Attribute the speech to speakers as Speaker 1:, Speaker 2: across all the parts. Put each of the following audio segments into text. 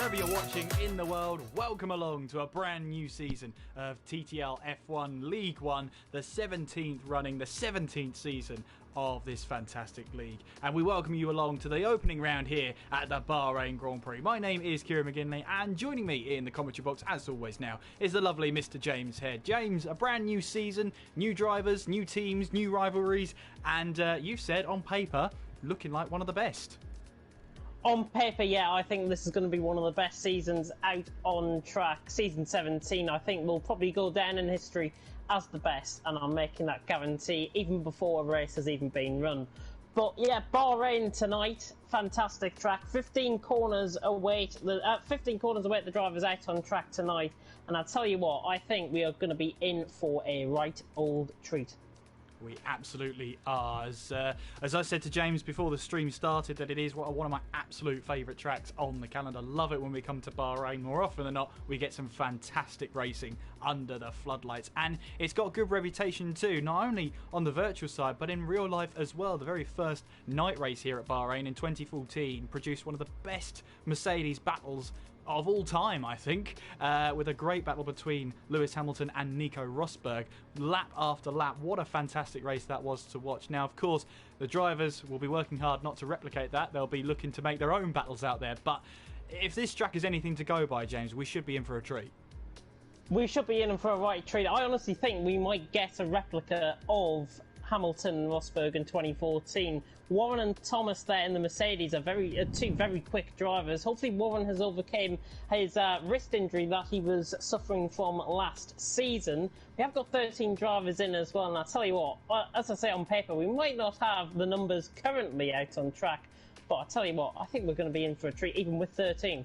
Speaker 1: wherever you're watching in the world, welcome along to a brand new season of TTL F1 League 1, the 17th running, the 17th season of this fantastic league. And we welcome you along to the opening round here at the Bahrain Grand Prix. My name is Kieran McGinley, and joining me in the commentary box, as always now, is the lovely Mr. James Head. James, a brand new season, new drivers, new teams, new rivalries, and you've said on paper, looking like one of the best.
Speaker 2: On paper, yeah, I think this is going to be one of the best seasons out on track. Season 17, I think, will probably go down in history as the best, and I'm making that guarantee even before a race has even been run. But yeah, Bahrain tonight, fantastic track. 15 corners await the drivers out on track tonight, and I'll tell you what, I think we are going to be in for a right old treat.
Speaker 1: We absolutely are. As I said to James before the stream started, that it is one of my absolute favourite tracks on the calendar. Love it when we come to Bahrain. More often than not, we get some fantastic racing under the floodlights. And it's got a good reputation too, not only on the virtual side, but in real life as well. The very first night race here at Bahrain in 2014 produced one of the best Mercedes battles of all time, I think, with a great battle between Lewis Hamilton and Nico Rosberg, lap after lap. What a fantastic race that was to watch. Now, of course, the drivers will be working hard not to replicate that. They'll be looking to make their own battles out there. But if this track is anything to go by, James, we should be in for a treat.
Speaker 2: We should be in for a right treat. I honestly think we might get a replica of Hamilton and Rosberg in 2014. Warren and Thomas there in the Mercedes are two very quick drivers. Hopefully Warren has overcome his wrist injury that he was suffering from last season. We have got 13 drivers in as well, and I'll tell you what, as I say on paper, we might not have the numbers currently out on track, but I'll tell you what, I think we're going to be in for a treat even with 13.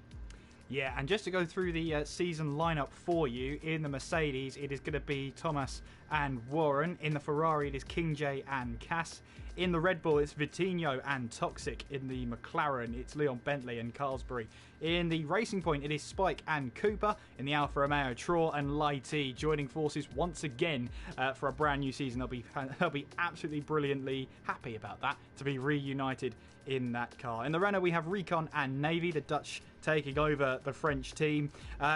Speaker 1: Yeah, and just to go through the season lineup for you, in the Mercedes, it is going to be Thomas and Warren. In the Ferrari, it is King J and Cass. In the Red Bull, it's Vitinho and Toxic. In the McLaren, it's Leon Bentley and Carlsbury. In the Racing Point, it is Spike and Cooper. In the Alfa Romeo, Troll and Lighty joining forces once again for a brand new season. They'll be absolutely brilliantly happy about that, to be reunited in that car. In the Renault, we have Recon and Navy, the Dutch taking over the French team.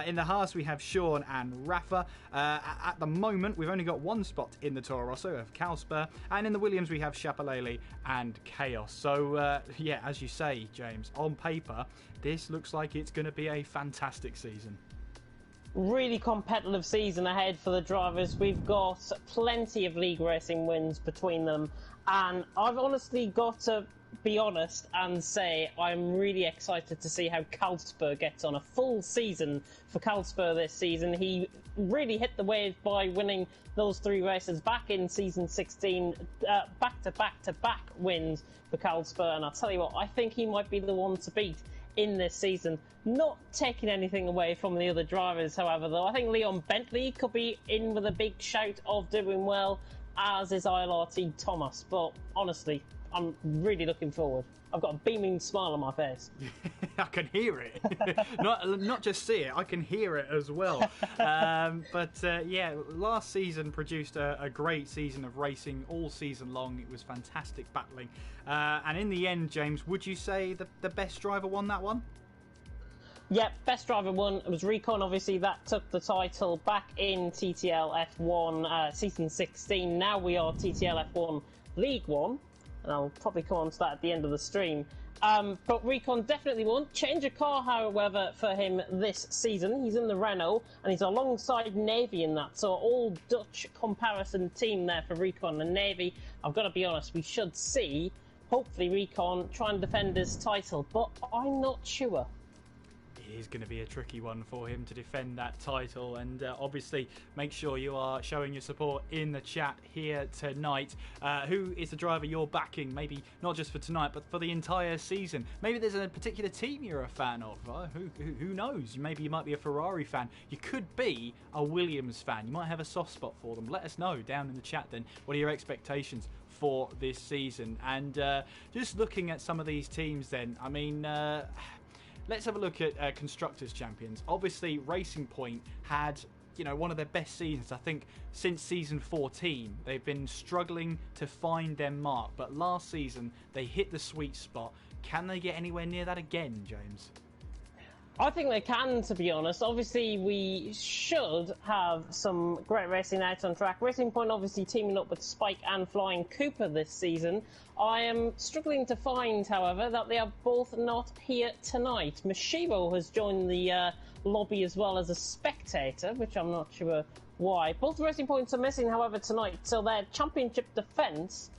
Speaker 1: In the Haas, we have Sean and Rafa. At the moment, we've only got one spot in the Toro Rosso of Calsper. And in the Williams, we have Chapelele and Chaos. So, yeah, as you say, James, on paper, this looks like it's going to be a fantastic season.
Speaker 2: Really competitive season ahead for the drivers. We've got plenty of league racing wins between them, and I've honestly got to be honest and say I'm really excited to see how Calsper gets on. A full season for Calsper this season. He really hit the wave by winning those three races back in season 16, back-to-back wins for Calsper, and I'll tell you what, I think he might be the one to beat in this season. Not taking anything away from the other drivers, however, though. I think Leon Bentley could be in with a big shout of doing well, as is ILRT Thomas. But honestly, I'm really looking forward. I've got a beaming smile on my face.
Speaker 1: I can hear it. not just see it, I can hear it as well. Yeah, last season produced a great season of racing all season long. It was fantastic battling. And in the end, James, would you say the best driver won that one?
Speaker 2: Yep, best driver won. It was Recon, obviously, that took the title back in TTL F1 season 16. Now we are TTL F1 League 1. And I'll probably come on to that at the end of the stream. But Recon definitely won. Change of car, however, for him this season. He's in the Renault, and he's alongside Navy in that. So all Dutch comparison team there for Recon and Navy. I've got to be honest, we should see, hopefully, Recon try and defend his title. But I'm not sure.
Speaker 1: It is going to be a tricky one for him to defend that title, and obviously make sure you are showing your support in the chat here tonight. Who is the driver you're backing, maybe not just for tonight but for the entire season? Maybe there's a particular team you're a fan of. Who knows? Maybe you might be a Ferrari fan, you could be a Williams fan, you might have a soft spot for them. Let us know down in the chat then, what are your expectations for this season? And just looking at some of these teams then, I mean, let's have a look at Constructors' Champions. Obviously, Racing Point had, one of their best seasons, I think, since season 14. They've been struggling to find their mark, but last season they hit the sweet spot. Can they get anywhere near that again, James?
Speaker 2: I think they can, to be honest. Obviously, we should have some great racing out on track. Racing Point obviously teaming up with Spike and Flying Cooper this season. I am struggling to find, however, that they are both not here tonight. Mashiro has joined the lobby as well as a spectator, which I'm not sure why. Both Racing Points are missing, however, tonight, so their championship defence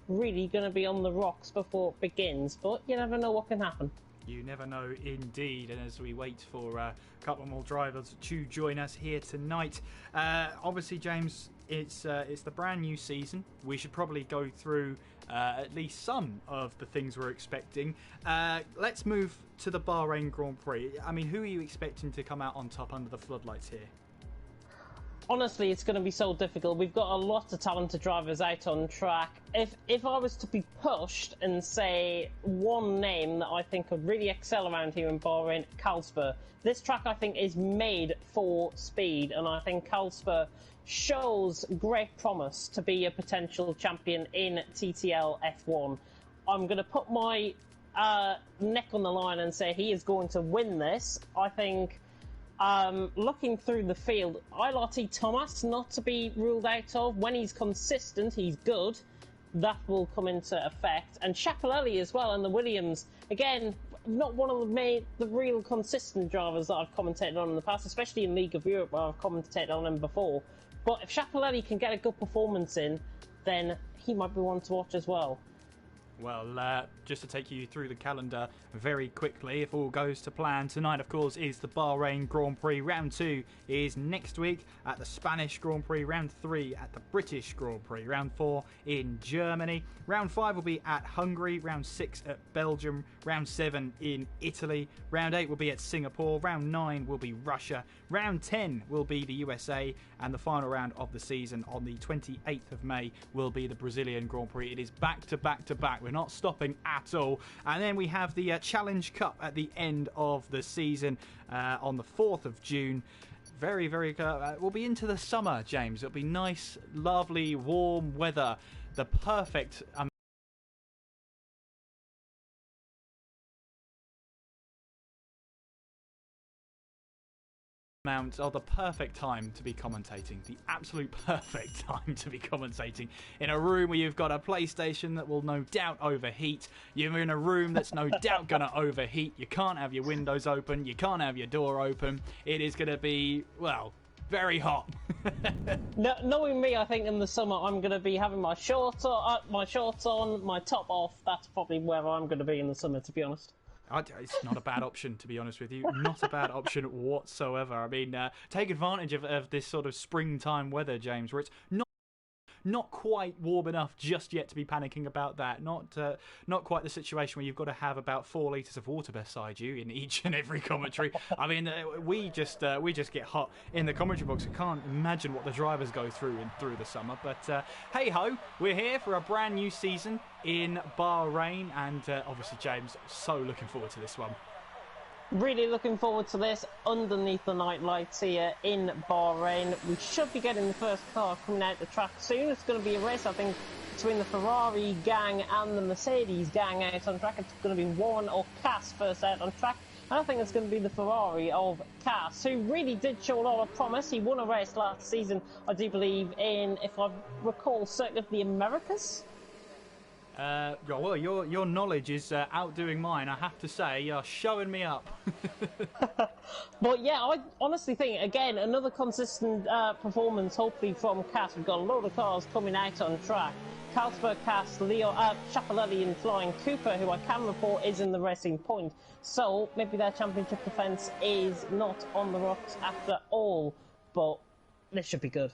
Speaker 2: really going to be on the rocks before it begins. But you never know what can happen.
Speaker 1: You never know indeed, and as we wait for a couple more drivers to join us here tonight, obviously, James, it's the brand new season. We should probably go through at least some of the things we're expecting. Let's move to the Bahrain Grand Prix. I mean, who are you expecting to come out on top under the floodlights here?
Speaker 2: Honestly, it's going to be so difficult. We've got a lot of talented drivers out on track. If I was to be pushed and say one name that I think could really excel around here in Bahrain, Carlsberg. This track, I think, is made for speed, and I think Carlsberg shows great promise to be a potential champion in TTL F1. I'm going to put my neck on the line and say he is going to win this. I think... looking through the field, ILRT Thomas not to be ruled out of. When he's consistent, he's good. That will come into effect. And Schiaparelli as well, and the Williams. Again, not one of the real consistent drivers that I've commentated on in the past, especially in League of Europe where I've commentated on him before. But if Schiaparelli can get a good performance in, then he might be one to watch as well.
Speaker 1: Well, just to take you through the calendar very quickly, if all goes to plan, tonight, of course, is the Bahrain Grand Prix. Round 2 is next week at the Spanish Grand Prix. Round 3 at the British Grand Prix. Round 4 in Germany. Round 5 will be at Hungary. Round 6 at Belgium. Round 7 in Italy. Round 8 will be at Singapore. Round 9 will be Russia. Round 10 will be the USA. And the final round of the season on the 28th of May will be the Brazilian Grand Prix. It is back to back to back. We're not stopping at all. And then we have the Challenge Cup at the end of the season on the 4th of June. Very, very... we'll be into the summer, James. It'll be nice, lovely, warm weather. The perfect... the perfect time to be commentating. The absolute perfect time to be commentating in a room where you've got a PlayStation that will no doubt overheat. You're in a room that's no doubt going to overheat. You can't have your windows open. You can't have your door open. It is going to be, well, very hot.
Speaker 2: No, knowing me, I think in the summer I'm going to be having my shorts on, my top off. That's probably where I'm going to be in the summer, to be honest.
Speaker 1: It's not a bad option, to be honest with you. Not a bad option whatsoever. I mean, take advantage of this sort of springtime weather, James, where it's not quite warm enough just yet to be panicking about that. Not quite the situation where you've got to have about 4 litres of water beside you in each and every commentary. I mean, we just get hot in the commentary box. I can't imagine what the drivers go through the summer. But hey ho, we're here for a brand new season in Bahrain, and obviously, James, so looking forward to this one.
Speaker 2: Really looking forward to this underneath the night lights here in Bahrain. We should be getting the first car coming out the track soon. It's going to be a race, I think, between the Ferrari gang and the Mercedes gang out on track. It's going to be Warren or Cass first out on track. And I think it's going to be the Ferrari of Cass, who really did show a lot of promise. He won a race last season, I do believe, in, if I recall, Circuit of the Americas.
Speaker 1: Well, your knowledge is outdoing mine, I have to say. You're showing me up.
Speaker 2: But yeah, I honestly think, again, another consistent performance, hopefully, from Cass. We've got a load of cars coming out on track. Carlsberg, Cass, Schiaparelli and Flying Cooper, who I can report is in the Racing Point. So maybe their championship defence is not on the rocks after all. But this should be good.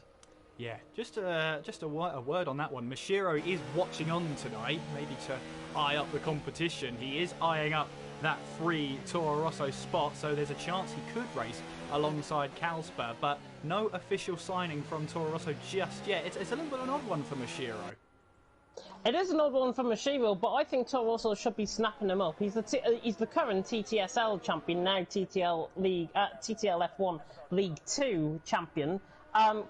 Speaker 1: Yeah, just a word on that one. Mashiro is watching on tonight, maybe to eye up the competition. He is eyeing up that free Toro Rosso spot, so there's a chance he could race alongside Carlsberg, but no official signing from Toro Rosso just yet. It's a little bit of an odd one for Mashiro.
Speaker 2: It is an odd one for Mashiro, but I think Toro Rosso should be snapping him up. He's the current TTSL champion, now TTL F1 League 2 champion.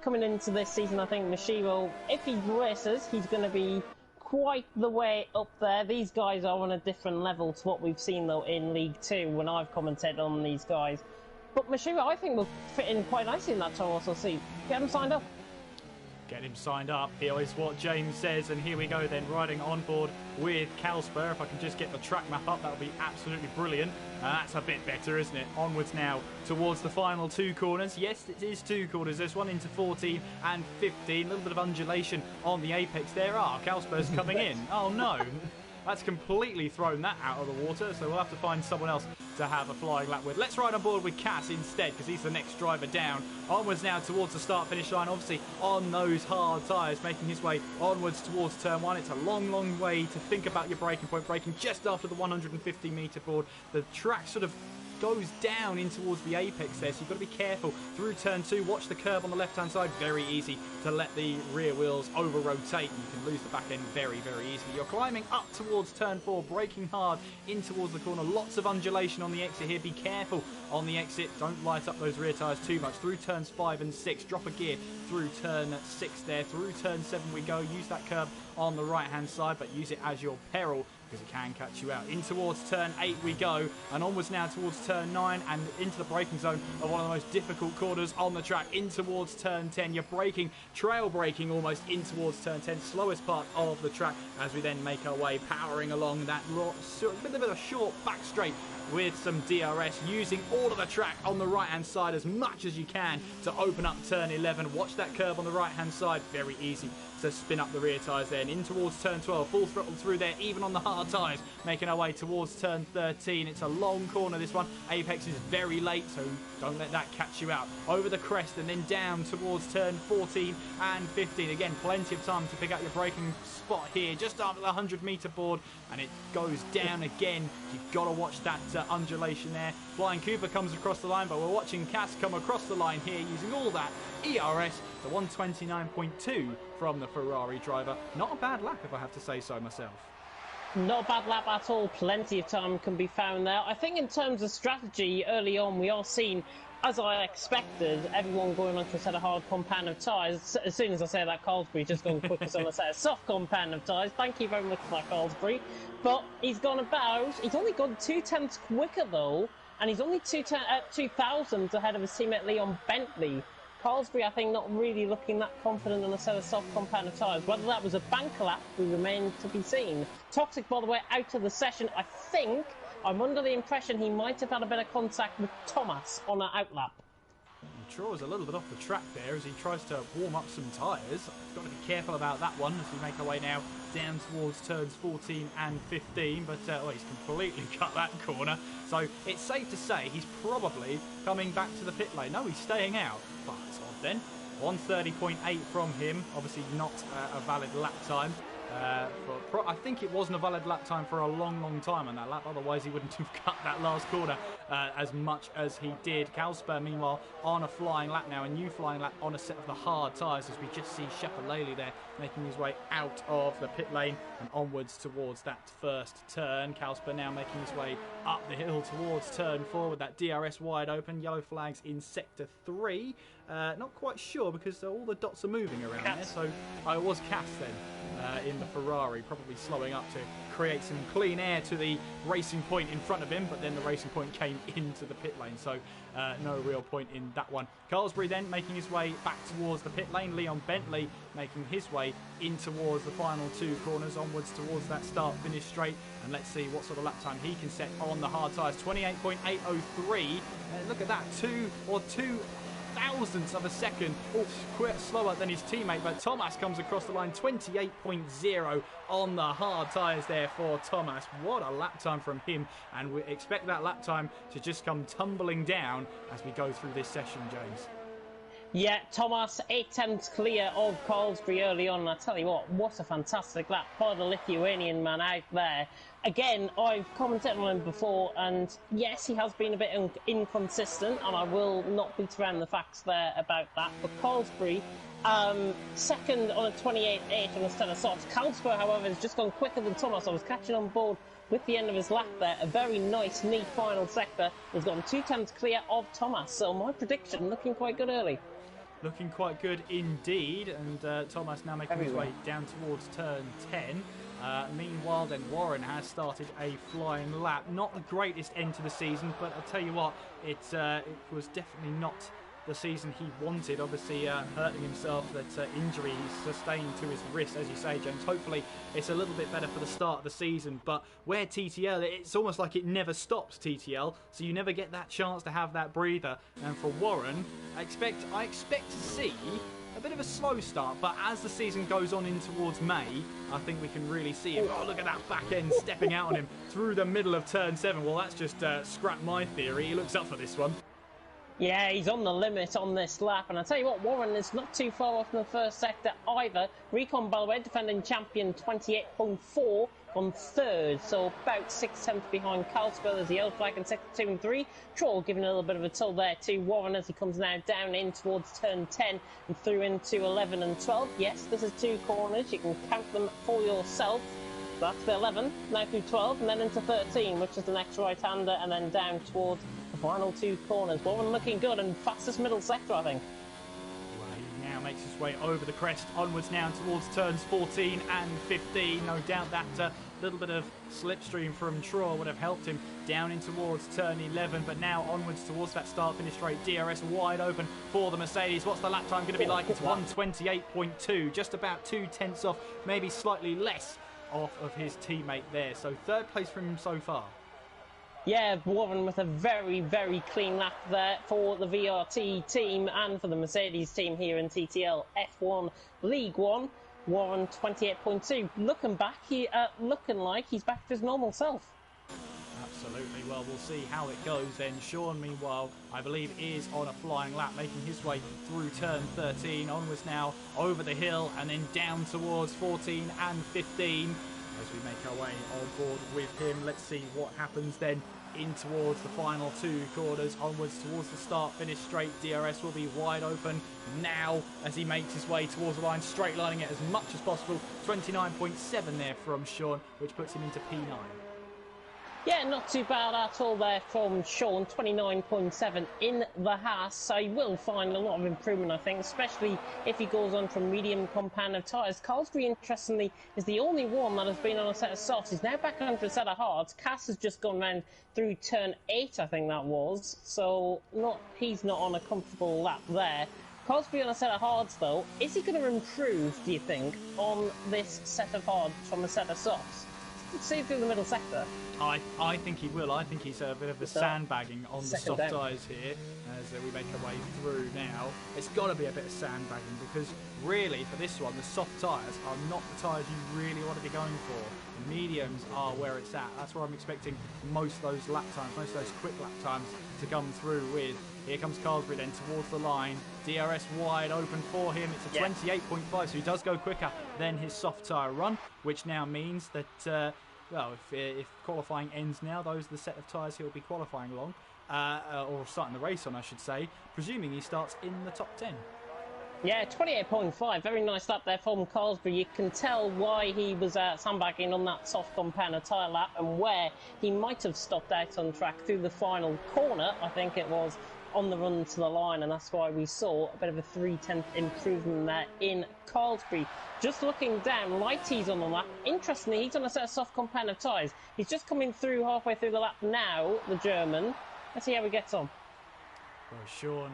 Speaker 2: Coming into this season, I think Mashiro, if he races, he's going to be quite the way up there. These guys are on a different level to what we've seen, though, in League 2 when I've commented on these guys. But Mashuga, I think, will fit in quite nicely in that Toros LC. Get him signed up.
Speaker 1: Get him signed up. Here is what James says, and here we go then, riding on board with Calspur. If I can just get the track map up, that would be absolutely brilliant. That's a bit better, isn't it? Onwards now towards the final 2 corners. Yes, it is 2 corners. There's one into 14 and 15. A little bit of undulation on the apex there. Calspur's coming in. Oh no. That's completely thrown that out of the water, so we'll have to find someone else to have a flying lap with. Let's ride on board with Cass instead, because he's the next driver down. Onwards now towards the start-finish line, obviously on those hard tyres, making his way onwards towards turn 1. It's a long, long way to think about your braking point. Braking just after the 150-metre board. The track sort of goes down in towards the apex there, so you've got to be careful through turn 2. Watch the curb on the left hand side. Very easy to let the rear wheels over rotate, and you can lose the back end very, very easily. You're climbing up towards turn 4, braking hard in towards the corner. Lots of undulation on the exit here. Be careful on the exit. Don't light up those rear tyres too much. Through turns 5 and 6, drop a gear through turn 6 there. Through turn 7 we go. Use that curb on the right hand side, but use it as your peril, because it can catch you out. In towards turn 8 we go, and onwards now towards turn 9 and into the braking zone of one of the most difficult corners on the track. In towards turn 10, you're braking, trail braking almost in towards turn 10, slowest part of the track, as we then make our way powering along that bit of a short back straight with some DRS, using all of the track on the right hand side as much as you can to open up turn 11. Watch that curve on the right hand side, very easy to spin up the rear tyres there. And in towards turn 12, full throttle through there, even on the hard tyres, making our way towards turn 13. It's a long corner, this one. Apex is very late, so don't let that catch you out. Over the crest and then down towards turn 14 and 15. Again, plenty of time to pick out your braking spot here, just after the 100-metre board, and it goes down again. You've got to watch that undulation there. Flying Cooper comes across the line, but we're watching Cass come across the line here using all that ERS, the 129.2 from the Ferrari driver. Not a bad lap, if I have to say so myself.
Speaker 2: Not a bad lap at all. Plenty of time can be found there. I think in terms of strategy, early on we are seeing, as I expected, everyone going onto a set of hard compound of tyres. As soon as I say that, Carlsbury just gone quicker on a set of soft compound of tyres. Thank you very much for that, Carlsbury. But he's only gone 0.2 quicker though, and he's only 2 thousandths ahead of his teammate Leon Bentley. Carlsbury, I think, not really looking that confident on a set of soft compound of tyres. Whether that was a bank lap, we remain to be seen. Toxic, by the way, out of the session. I think, I'm under the impression he might have had a bit of contact with Thomas on an outlap.
Speaker 1: He draws a little bit off the track there as he tries to warm up some tyres. Got to be careful about that one as we make our way now down towards turns 14 and 15, but he's completely cut that corner. So it's safe to say he's probably coming back to the pit lane. No, he's staying out. But it's odd then. 130.8 from him. Obviously not a valid lap time. I think it wasn't a valid lap time for a long, long time on that lap. Otherwise, he wouldn't have cut that last corner as much as he did. Calspur, meanwhile, on a flying lap now, a new flying lap on a set of the hard tyres, as we just see Shepalele there making his way out of the pit lane and onwards towards that first turn. Calspur now making his way up the hill towards turn 4 with that DRS wide open. Yellow flags in sector 3. Not quite sure because all the dots are moving around there. So I was Cass then. In the Ferrari, probably slowing up to create some clean air to the racing point in front of him, but then the racing point came into the pit lane, so no real point in that one. Carlsbury then making his way back towards the pit lane. Leon Bentley making his way in towards the final 2 corners, onwards towards that start-finish straight, and let's see what sort of lap time he can set on the hard tyres. 28.803. Look at that, 2 thousandths of a second quite slower than his teammate, but Thomas comes across the line. 28.0 on the hard tyres there for Thomas. What a lap time from him, and we expect that lap time to just come tumbling down as we go through this session, James.
Speaker 2: Yeah, Thomas 0.8 clear of Carlsbury early on, and I tell you what a fantastic lap by the Lithuanian man out there. Again, I've commented on him before, and yes, he has been a bit inconsistent, and I will not beat around the facts there about that. But Carlsbury, second on a 28.8 on a set of softs. Calspur, however, has just gone quicker than Thomas. I was catching on board with the end of his lap there. A very nice, neat final sector. He's gone 0.2 clear of Thomas, so my prediction looking quite good early.
Speaker 1: looking quite good indeed. And Thomas now making his way down towards turn 10. Meanwhile, then Warren has started a flying lap. Not the greatest end to the season, but I'll tell you what, it was definitely not the season he wanted. Obviously, hurting himself, that injury he's sustained to his wrist, as you say, James. Hopefully, it's a little bit better for the start of the season. But where TTL, it's almost like it never stops, TTL. So you never get that chance to have that breather. And for Warren, I expect to see a bit of a slow start, but as the season goes on in towards May, I think we can really see him. Oh, look at that back end stepping out on him through the middle of turn 7. Well, that's just scrapped my theory. He looks up for this one.
Speaker 2: Yeah, he's on the limit on this lap, and I tell you what, Warren is not too far off in the first sector either. Recon, by the way, defending champion 28.4 on third, so about 6 tenths behind Carlsberg. There's the yellow flag in sector 2 and 3. Troll giving a little bit of a toll there to Warren as he comes now down in towards turn 10 and through into 11 and 12. Yes, this is 2 corners. You can count them for yourself. That's the 11, now through 12, and then into 13, which is the next right-hander, and then down towards the final 2 corners. Warren looking good and fastest middle sector, I think.
Speaker 1: Well, he now makes his way over the crest, onwards now towards turns 14 and 15. No doubt that little bit of slipstream from Troll would have helped him down in towards turn 11, but now onwards towards that start-finish straight. DRS wide open for the Mercedes. What's the lap time going to be like? It's 1:28.2, just about 2 tenths off, maybe slightly less off of his teammate there. So third place from him so far.
Speaker 2: Yeah, Warren with a very, very clean lap there for the VRT team and for the Mercedes team here in TTL F1 League 1. Warren 28.2. Looking back, looking like he's back to his normal self.
Speaker 1: Absolutely. Well, we'll see how it goes then. Sean, meanwhile, I believe is on a flying lap, making his way through turn 13, onwards now over the hill and then down towards 14 and 15. As we make our way on board with him, let's see what happens then in towards the final 2 corners, onwards towards the start-finish straight. DRS will be wide open now as he makes his way towards the line, straight lining it as much as possible. 29.7 there from Sean, which puts him into P9.
Speaker 2: Yeah, not too bad at all there from Sean, 29.7 in the Haas, so he will find a lot of improvement, I think, especially if he goes on from medium compound tyres. Carlsberg, interestingly, is the only one that has been on a set of softs. He's now back onto a set of hards. Cass has just gone round through turn 8, I think that was, so he's not on a comfortable lap there. Carlsberg on a set of hards, though. Is he going to improve, do you think, on this set of hards from a set of softs? Let's see through the middle sector.
Speaker 1: I think he will. I think he's a bit of a sandbagging on the soft tyres here as we make our way through now. It's got to be a bit of sandbagging because really for this one the soft tyres are not the tyres you really want to be going for. The mediums are where it's at. That's where I'm expecting most of those lap times, most of those quick lap times to come through with. Here comes Carlsberg then towards the line. DRS wide open for him. It's a 28.5, so he does go quicker than his soft tyre run, which now means that well, if qualifying ends now, those are the set of tyres he'll be qualifying along, or starting the race on, I should say, presuming he starts in the top 10.
Speaker 2: Yeah, 28.5, very nice lap there from Carlsberg. You can tell why he was sandbagging on that soft compound tyre lap and where he might have stopped out on track through the final corner, I think it was, on the run to the line, and that's why we saw a bit of a 3/10 improvement there in Carlsberg. Just looking down, Lighty's on the lap. Interestingly, he's on a set of soft compound of tyres. He's just coming through halfway through the lap now, the German. Let's see how he gets on.
Speaker 1: Well, Sean,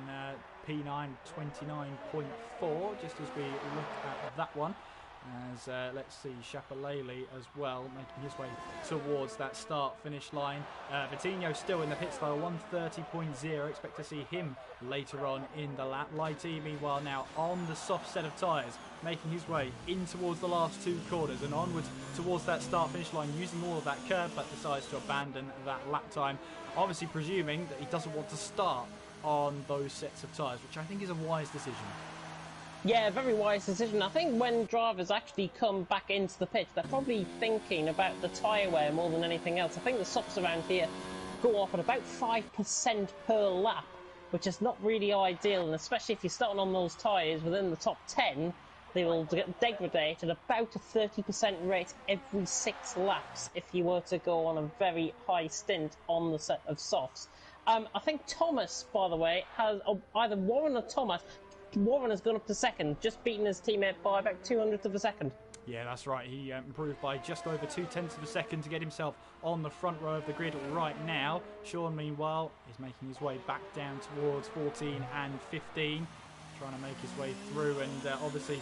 Speaker 1: P9 29.4, just as we look at that one. As let's see, Shapalele as well, making his way towards that start-finish line. Vitinho still in the pit style, 130.0. Expect to see him later on in the lap. Lighty, meanwhile, now on the soft set of tyres, making his way in towards the last 2 corners and onwards towards that start-finish line, using all of that curb, but decides to abandon that lap time. Obviously presuming that he doesn't want to start on those sets of tyres, which I think is a wise decision.
Speaker 2: Yeah, very wise decision. I think when drivers actually come back into the pit, they're probably thinking about the tyre wear more than anything else. I think the softs around here go off at about 5% per lap, which is not really ideal, and especially if you're starting on those tyres within the top 10, they will degrade at about a 30% rate every 6 laps if you were to go on a very high stint on the set of softs. I think Thomas, by the way, has either Warren or Thomas Warren has gone up to second, just beating his teammate by about 200th of a second.
Speaker 1: Yeah, that's right. He improved by just over 0.2 of a second to get himself on the front row of the grid right now. Sean, meanwhile, is making his way back down towards 14 and 15, trying to make his way through, and obviously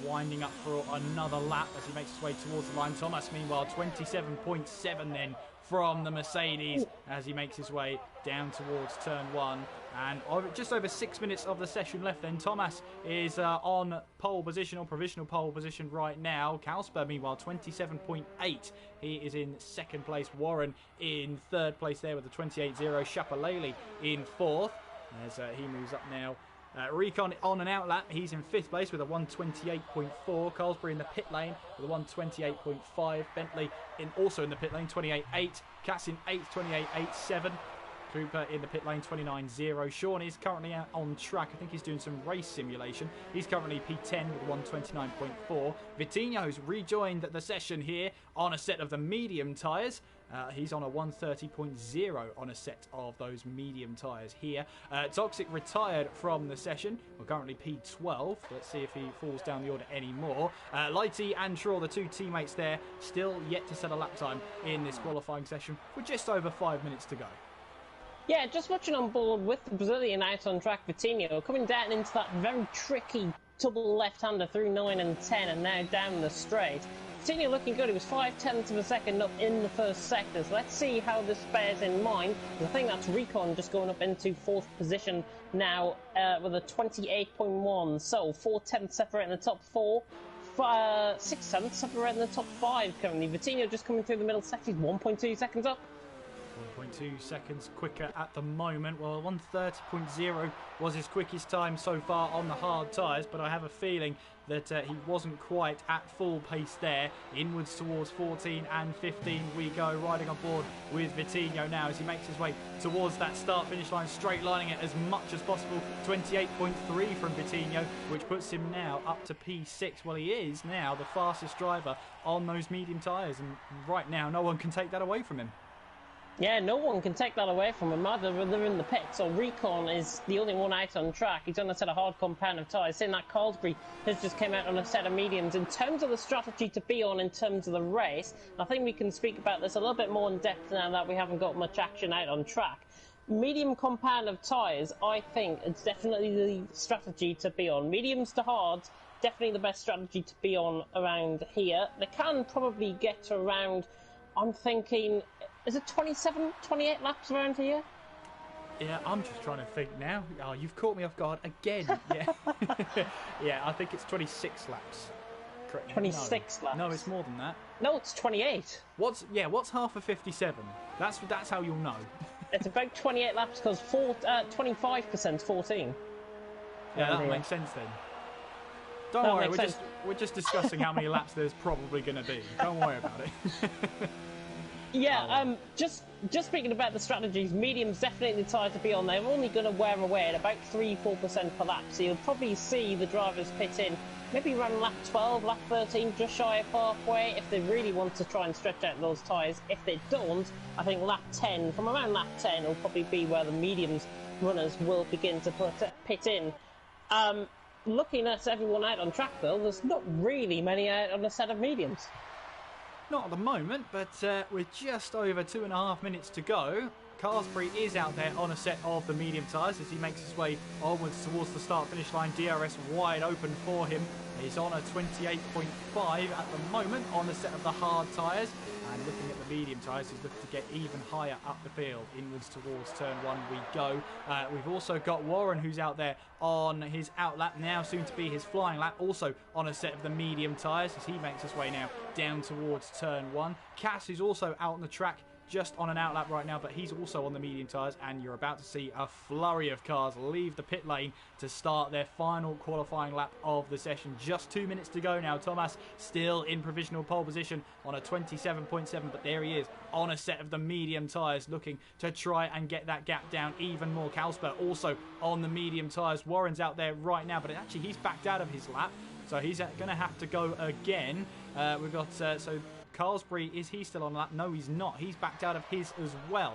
Speaker 1: winding up for another lap as he makes his way towards the line. Thomas, meanwhile, 27.7 then from the Mercedes as he makes his way down towards turn 1. And just over 6 minutes of the session left then. Thomas is on pole position, or provisional pole position right now. Kalsper, meanwhile, 27.8. He is in second place. Warren in third place there with a 28.0. Shapalele in fourth as he moves up now. Recon on an outlap, he's in 5th place with a 128.4. Carlsbury in the pit lane with a 128.5. Bentley also in the pit lane, 28.8. Cass in 8th, 28.87. Cooper in the pit lane, 29.0. Sean is currently out on track. I think he's doing some race simulation. He's currently P10 with 129.4. Vitinho's rejoined the session here on a set of the medium tyres. He's on a 130.0 on a set of those medium tyres here. Toxic retired from the session. We're currently P12. Let's see if he falls down the order anymore. Lighty and Shaw, the two teammates there, still yet to set a lap time in this qualifying session with just over 5 minutes to go.
Speaker 2: Yeah, just watching on board with the Brazilian out on track, Vitinho, coming down into that very tricky double left-hander through 9 and 10 and now down the straight. Vitinho looking good. He was 0.5 of a second up in the first sectors. Let's see how this bears in mind. I think that's Recon just going up into 4th position now with a 28.1. So 4/10 separating the top 4. 6/7 separating the top 5 currently. Vitinho just coming through the middle sector. 1.2 seconds up.
Speaker 1: 1.2 seconds quicker at the moment. Well, 130.0 was his quickest time so far on the hard tyres, but I have a feeling that he wasn't quite at full pace there. Inwards towards 14 and 15 we go, riding on board with Vitinho now as he makes his way towards that start-finish line, straight lining it as much as possible. 28.3 from Vitinho, which puts him now up to P6. Well, he is now the fastest driver on those medium tyres, and right now no one can take that away from him.
Speaker 2: Yeah, no one can take that away from him. Either they're in the pits or Recon is the only one out on track. He's on a set of hard compound of tyres. Saying that Carlsbury has just came out on a set of mediums. In terms of the strategy to be on in terms of the race, I think we can speak about this a little bit more in depth now that we haven't got much action out on track. Medium compound of tyres, I think it's definitely the strategy to be on. Mediums to hards, definitely the best strategy to be on around here. They can probably get to around, I'm thinking, is it 27, 28 laps around here?
Speaker 1: Yeah, I'm just trying to think now. Oh, you've caught me off guard again. Yeah, yeah, I think it's 26 laps. Correct.
Speaker 2: 26 laps?
Speaker 1: No, it's more than that.
Speaker 2: No, it's 28.
Speaker 1: What's half of 57? That's how you'll know.
Speaker 2: It's about 28 laps because 25% 14.
Speaker 1: Yeah, that makes sense then. Don't worry, we're just discussing how many laps there's probably going to be. Don't worry about it.
Speaker 2: Yeah, just speaking about the strategies, mediums definitely the tyre to be on. They're only going to wear away at about 3-4% per lap, so you'll probably see the drivers pit in maybe around lap 12, lap 13, just shy of halfway, if they really want to try and stretch out those tyres. If they don't, I think lap 10, from around lap 10, will probably be where the mediums runners will begin to pit in. Looking at everyone out on track, though, there's not really many out on a set of mediums.
Speaker 1: Not at the moment, but with just over 2.5 minutes to go, Carlsbury is out there on a set of the medium tyres as he makes his way onwards towards the start-finish line. DRS wide open for him. He's on a 28.5 at the moment on the set of the hard tyres. And looking at the medium tyres, he's looking to get even higher up the field. Inwards towards turn 1 we go. We've also got Warren, who's out there on his out lap now, soon to be his flying lap, also on a set of the medium tyres as he makes his way now down towards turn 1. Cass is also out on the track, just on an out lap right now, but he's also on the medium tyres, and you're about to see a flurry of cars leave the pit lane to start their final qualifying lap of the session. Just 2 minutes to go now. Thomas still in provisional pole position on a 27.7, but there he is on a set of the medium tyres, looking to try and get that gap down even more. Kalsper also on the medium tyres. Warren's out there right now, but actually he's backed out of his lap, so he's going to have to go again. We've got so Carlsbury, is he still on lap? No, he's not. He's backed out of his as well.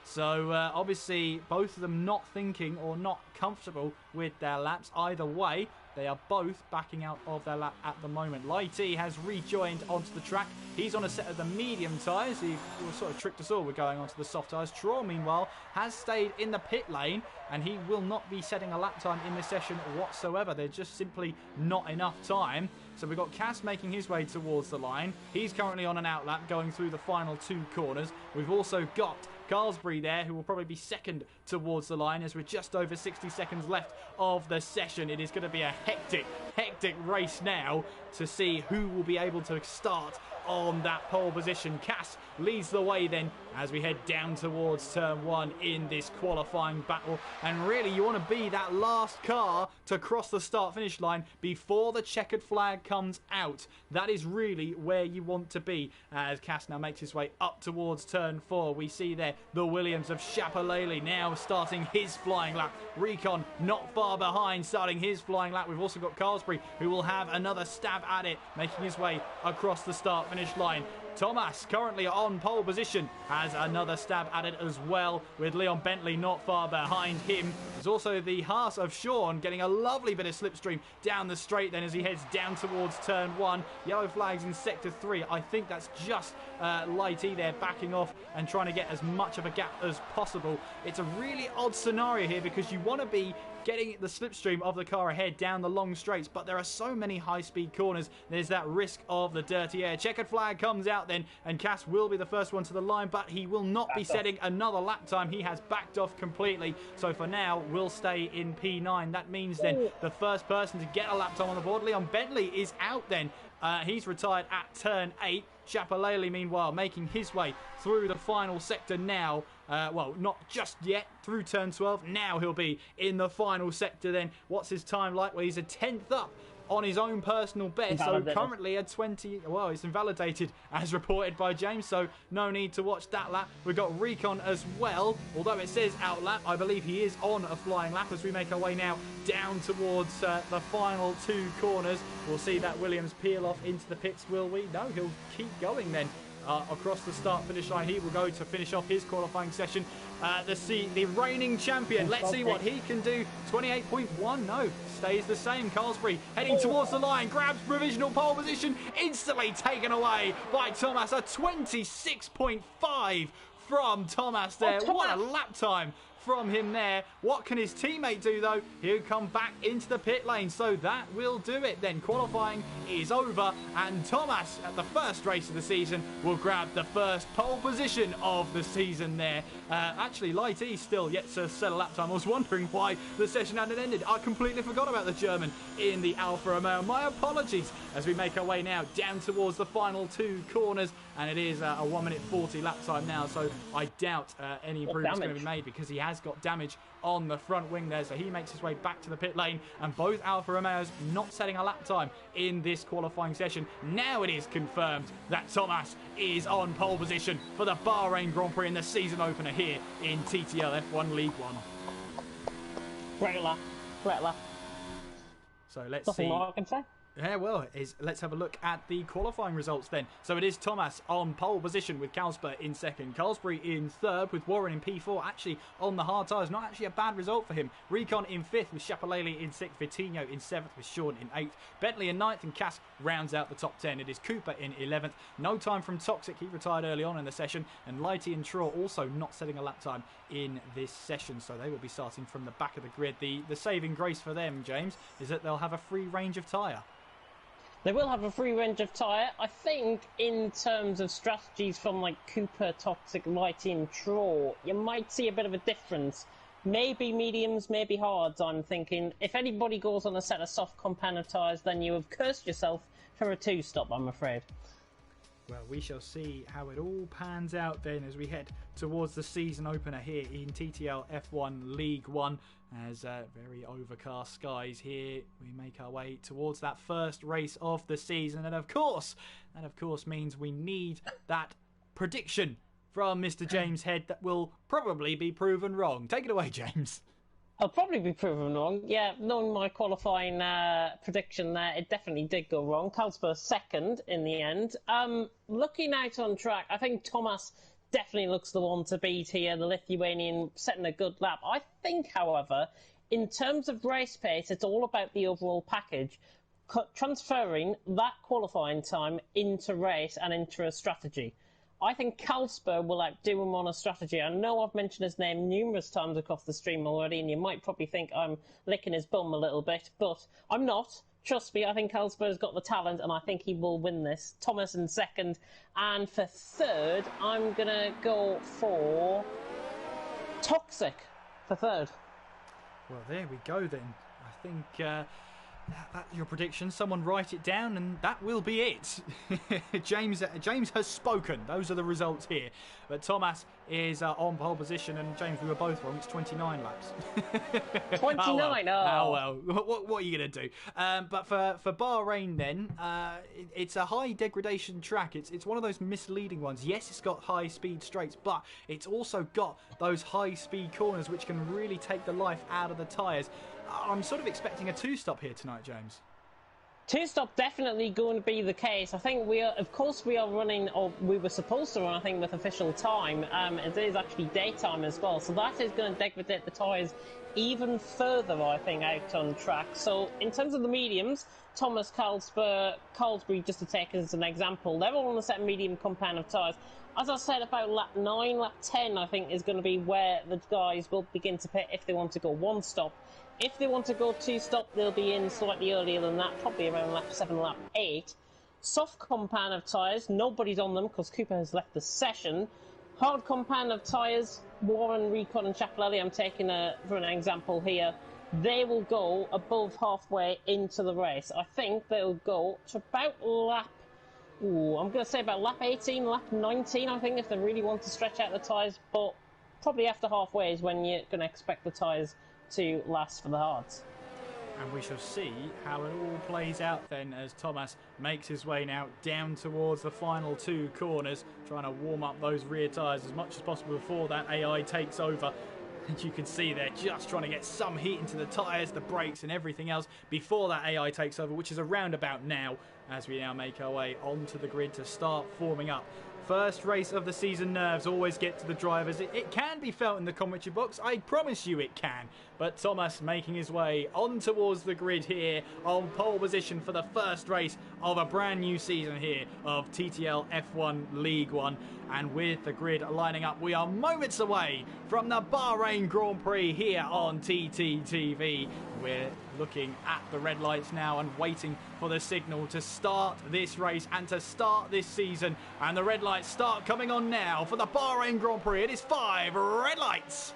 Speaker 1: So obviously both of them not thinking or not comfortable with their laps. Either way, they are both backing out of their lap at the moment. Lighty has rejoined onto the track. He's on a set of the medium tyres. He sort of tricked us all with going onto the soft tyres. Troll, meanwhile, has stayed in the pit lane, and he will not be setting a lap time in this session whatsoever. There's just simply not enough time. So we've got Cass making his way towards the line. He's currently on an outlap going through the final 2 corners. We've also got Carlsbury there, who will probably be second towards the line as we're just over 60 seconds left of the session. It is going to be a hectic race now to see who will be able to start on that pole position. Cass leads the way then as we head down towards turn 1 in this qualifying battle. And really, you want to be that last car to cross the start-finish line before the checkered flag comes out. That is really where you want to be. As Cass now makes his way up towards turn 4, we see there the Williams of Shapalele now starting his flying lap. Recon not far behind, starting his flying lap. We've also got Carlsbury, who will have another stab at it, making his way across the start-finish line. Thomas, currently on pole position, has another stab at it as well, with Leon Bentley not far behind him. There's also the Haas of Sean getting a lovely bit of slipstream down the straight then as he heads down towards turn 1. Yellow flags in sector 3. I think that's just Lighty there backing off and trying to get as much of a gap as possible. It's a really odd scenario here because you want to be getting the slipstream of the car ahead down the long straights, but there are so many high-speed corners. There's that risk of the dirty air. Checkered flag comes out then, and Cass will be the first one to the line, but he will not be setting another lap time. He has backed off completely, so for now, we'll stay in P9. That means then the first person to get a lap time on the board, Leon Bentley, is out then. He's retired at turn 8. Shapalele, meanwhile, making his way through the final sector now. Well, not just yet, through turn 12. Now he'll be in the final sector then. What's his time like? Well, he's a 10th up on his own personal best. So currently a 20... Well, it's invalidated as reported by James, so no need to watch that lap. We've got Recon as well. Although it says out lap, I believe he is on a flying lap as we make our way now down towards the final 2 corners. We'll see that Williams peel off into the pits, will we? No, he'll keep going then. Across the start-finish line, he will go to finish off his qualifying session. The reigning champion, let's see what he can do. 28.1, no, stays the same. Carlsbury heading towards the line, grabs provisional pole position, instantly taken away by Thomas. A 26.5 from Thomas there. What a lap time from him there. What can his teammate do though? He'll come back into the pit lane, so that will do it then. Qualifying is over, and Thomas at the first race of the season will grab the first pole position of the season there. Actually, Lighty still yet to set a lap time. I was wondering why the session hadn't ended. I completely forgot about the German in the Alfa Romeo. My apologies, as we make our way now down towards the final 2 corners, and it is a 1 minute 40 lap time now, so I doubt any improvement is going to be made because he has got damage on the front wing there, so he makes his way back to the pit lane, and both Alfa Romeos not setting a lap time in this qualifying session. Now it is confirmed that Thomas is on pole position for the Bahrain Grand Prix in the season opener here in TTL F1 League 1.
Speaker 2: Great lap.
Speaker 1: So let's
Speaker 2: Nothing
Speaker 1: see.
Speaker 2: more I can say.
Speaker 1: Yeah, well, let's have a look at the qualifying results then. So it is Thomas on pole position with Carlsbury in second. Carlsbury in third with Warren in P4. Actually, on the hard tyres, not actually a bad result for him. Recon in fifth with Shapalele in sixth. Vitinho in seventh with Sean in eighth. Bentley in ninth, and Cass rounds out the top 10. It is Cooper in 11th. No time from Toxic. He retired early on in the session. And Lighty and Traw also not setting a lap time in this session. So they will be starting from the back of the grid. The saving grace for them, James, is that they'll have a free range of tyre.
Speaker 2: They will have a free range of tyre. I think in terms of strategies from like Cooper, Toxic, Lighty and Traw, you might see a bit of a difference. Maybe mediums, maybe hards, I'm thinking. If anybody goes on a set of soft compound tyres, then you have cursed yourself for a 2-stop, I'm afraid.
Speaker 1: Well, we shall see how it all pans out then as we head towards the season opener here in TTL F1 League 1. As very overcast skies here, we make our way towards that first race of the season. And of course, that means we need that prediction from Mr. James Head that will probably be proven wrong. Take it away, James.
Speaker 2: I'll probably be proven wrong. Yeah, knowing my qualifying prediction there, it definitely did go wrong. Carlsberg second in the end. Looking out on track, I think Thomas definitely looks the one to beat here, the Lithuanian setting a good lap. I think, however, in terms of race pace, it's all about the overall package, transferring that qualifying time into race and into a strategy. I think Kalsper will outdo him on a strategy. I know I've mentioned his name numerous times across the stream already, and you might probably think I'm licking his bum a little bit, but I'm not. Trust me, I think Kalsper's got the talent, and I think he will win this. Thomas in second, and for third, I'm going to go for Toxic for third.
Speaker 1: Well, there we go then. I think that's your prediction. Someone write it down, and that will be it. James has spoken. Those are the results here. But Thomas is on pole position, and James, we were both wrong. It's 29 laps.
Speaker 2: 29.
Speaker 1: Oh well. What are you going to do? But for Bahrain then, it's a high degradation track. It's one of those misleading ones. Yes, it's got high speed straights, but it's also got those high speed corners which can really take the life out of the tyres. I'm sort of expecting a two-stop here tonight, James.
Speaker 2: Two-stop definitely going to be the case. I think we are running, or we were supposed to run, I think, with official time. It is actually daytime as well, so that is going to degrade the tyres even further, I think, out on track. So in terms of the mediums, Thomas, Carlsberg, just to take as an example, they're all on a set medium compound of tyres. As I said, about lap 9, lap 10, I think, is going to be where the guys will begin to pit if they want to go one stop. If they want to go two stop, they'll be in slightly earlier than that, probably around lap 7, lap 8. Soft compound of tyres, nobody's on them because Cooper has left the session. Hard compound of tyres, Warren, Recon and Chapelelli, I'm taking for an example here, they will go above halfway into the race. I think they'll go to about lap, I'm going to say about lap 18, lap 19, I think, if they really want to stretch out the tyres, but probably after halfway is when you're going to expect the tyres to last for the hards.
Speaker 1: And we shall see how it all plays out then as Thomas makes his way now down towards the final two corners, trying to warm up those rear tyres as much as possible before that AI takes over. And you can see they're just trying to get some heat into the tyres, the brakes and everything else before that AI takes over, which is around about now, as we now make our way onto the grid to start forming up. First race of the season, nerves always get to the drivers. It can be felt in the commentary box, I promise you it can. But Thomas making his way on towards the grid here on pole position for the first race of a brand new season here of TTL F1 League 1. And with the grid lining up, we are moments away from the Bahrain Grand Prix here on TTTV. We're looking at the red lights now and waiting for the signal to start this race and to start this season. And the red lights start coming on now for the Bahrain Grand Prix. It is 5 red lights.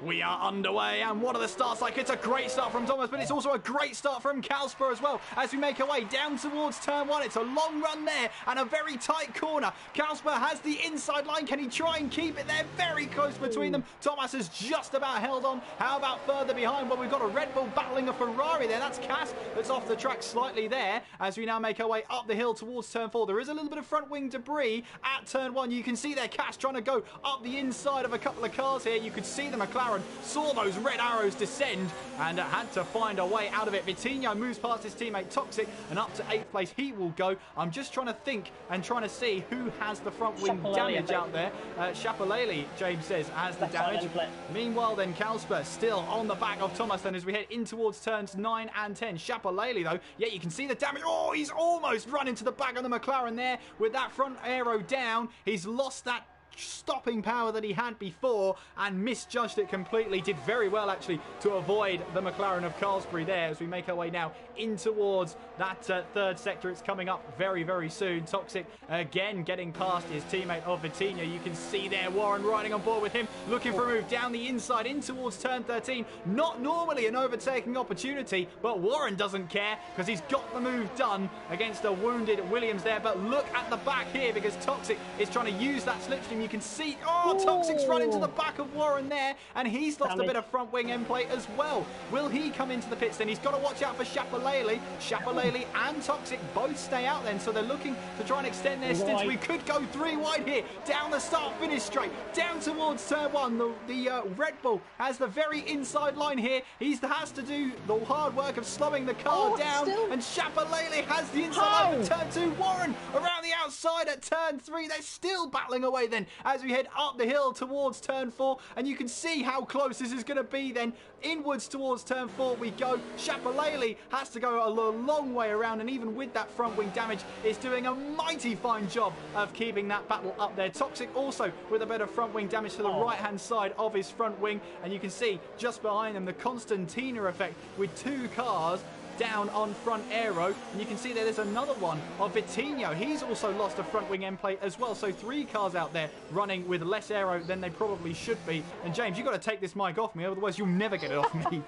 Speaker 1: We are underway, and what are the starts like? It's a great start from Thomas, but it's also a great start from Kalsper as well. As we make our way down towards turn 1, it's a long run there and a very tight corner. Kalsper has the inside line. Can he try and keep it there? Very close between them. Thomas has just about held on. How about further behind? Well, we've got a Red Bull battling a Ferrari there. That's Cass that's off the track slightly there. As we now make our way up the hill towards turn 4, there is a little bit of front wing debris at turn 1. You can see there Cass trying to go up the inside of a couple of cars here. You could see the McLaren saw those red arrows descend and had to find a way out of it. Vitinho moves past his teammate Toxic and up to 8th place he will go. I'm just trying to think and trying to see who has the front wing damage out there. Chapelelli, James says, has the damage. Meanwhile then Kalsper still on the back of Thomas then as we head in towards turns 9 and 10. Chapelelli though, yeah, you can see the damage. Oh, he's almost run into the back of the McLaren there with that front aero down. He's lost that stopping power that he had before and misjudged it completely. Did very well actually to avoid the McLaren of Carlsbury there as we make our way now in towards that third sector. It's coming up very, very soon. Toxic again getting past his teammate of Vitinho. You can see there Warren riding on board with him, looking for a move down the inside in towards turn 13. Not normally an overtaking opportunity, but Warren doesn't care because he's got the move done against a wounded Williams there. But look at the back here because Toxic is trying to use that slipstream. You can see, Toxic's run into the back of Warren there, and he's lost a bit of front wing end plate as well. Will he come into the pits then? He's got to watch out for Chapelelli. Chapelelli and Toxic both stay out then, so they're looking to try and extend their stints. We could go 3 wide here, down the start finish straight, down towards turn 1. The Red Bull has the very inside line here. He has to do the hard work of slowing the car down, and Chapelelli has the inside line for turn 2. Warren around the outside. outside at turn 3. They're still battling away then as we head up the hill towards turn 4. And you can see how close this is going to be then. Inwards towards turn 4 we go. Shapalele has to go a long way around, and even with that front wing damage, is doing a mighty fine job of keeping that battle up there. Toxic also with a bit of front wing damage to the right-hand side of his front wing, and you can see just behind them the Constantina effect with 2 cars down on front aero, and you can see there's another one of Vitinho. He's also lost a front wing end plate as well, so 3 cars out there running with less aero than they probably should be. And James, you've got to take this mic off me, otherwise you'll never get it off me.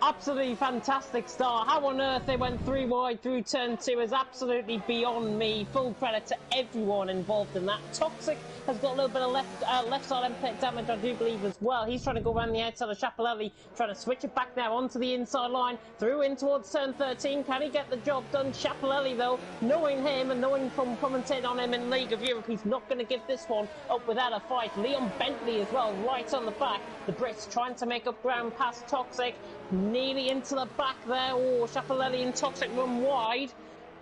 Speaker 2: Absolutely fantastic start. How on earth they went 3 wide through turn 2 is absolutely beyond me. Full credit to everyone involved in that. Toxic has got a little bit of left side end plate damage, I do believe, as well. He's trying to go around the outside of Shapalele, trying to switch it back now onto the inside line, through in towards turn 13. Can he get the job done? Shapalele, though, knowing him and knowing from commentating on him in League of Europe, he's not going to give this one up without a fight. Leon Bentley as well, right on the back. The Brits trying to make up ground past Toxic. Nearly into the back there. Oh, Shapalele and Toxic run wide.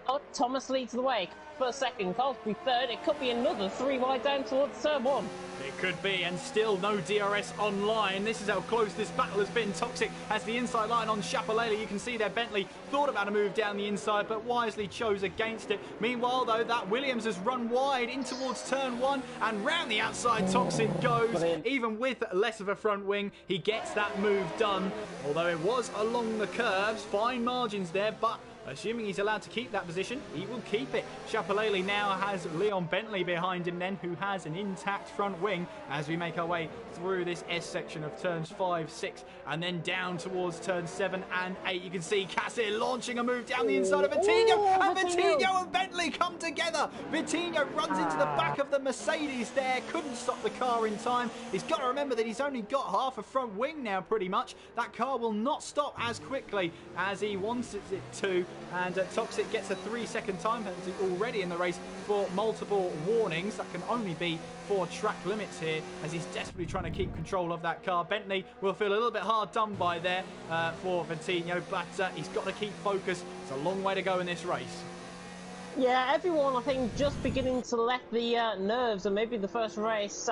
Speaker 2: Oh, Thomas leads the way. First, second, Colsbury third. It could be another 3 wide down towards turn 1.
Speaker 1: It could be, and still no DRS online. This is how close this battle has been. Toxic has the inside line on Shapalele. You can see there Bentley thought about a move down the inside, but wisely chose against it. Meanwhile, though, that Williams has run wide in towards turn 1, and round the outside Toxic goes.
Speaker 2: Brilliant.
Speaker 1: Even with less of a front wing, he gets that move done. Although it was along the curves, fine margins there, but assuming he's allowed to keep that position, he will keep it. Shapalele now has Leon Bentley behind him then, who has an intact front wing as we make our way through this S section of turns 5, 6, and then down towards turns 7 and 8. You can see Cassir launching a move down the inside of Vitinho, and Vitinho and Bentley come together. Vitinho runs into the back of the Mercedes there, couldn't stop the car in time. He's got to remember that he's only got half a front wing now, pretty much. That car will not stop as quickly as he wants it to. And Toxic gets a 3-second time penalty already in the race for multiple warnings. That can only be for track limits here, as he's desperately trying to keep control of that car. Bentley will feel a little bit hard done by there for Vitinho, but he's got to keep focus. It's a long way to go in this race.
Speaker 2: Yeah, everyone, I think, just beginning to let the nerves and maybe the first race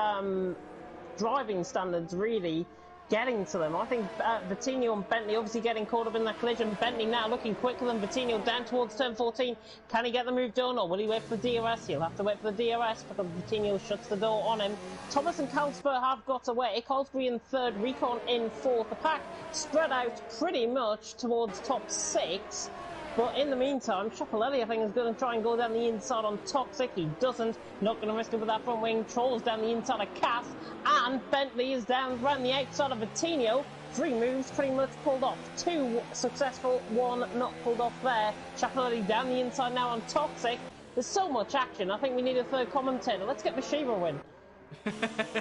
Speaker 2: driving standards really getting to them. I think Vitinho and Bentley obviously getting caught up in that collision. Bentley now looking quicker than Vitinho down towards turn 14. Can he get the move done, or will he wait for the DRS? He'll have to wait for the DRS because Vitinho shuts the door on him. Thomas and Carlsberg have got away. Colsbury in third, Recon in fourth. The pack spread out pretty much towards top 6. But in the meantime, Shapalele, I think, is going to try and go down the inside on Toxic. He doesn't. Not going to risk it with that front wing. Trolls down the inside of Cass. And Bentley is down around the outside of Vitinho. 3 moves pretty much pulled off. 2 successful, 1 not pulled off there. Shapalele down the inside now on Toxic. There's so much action. I think we need a third commentator. Let's get Mashiva a win.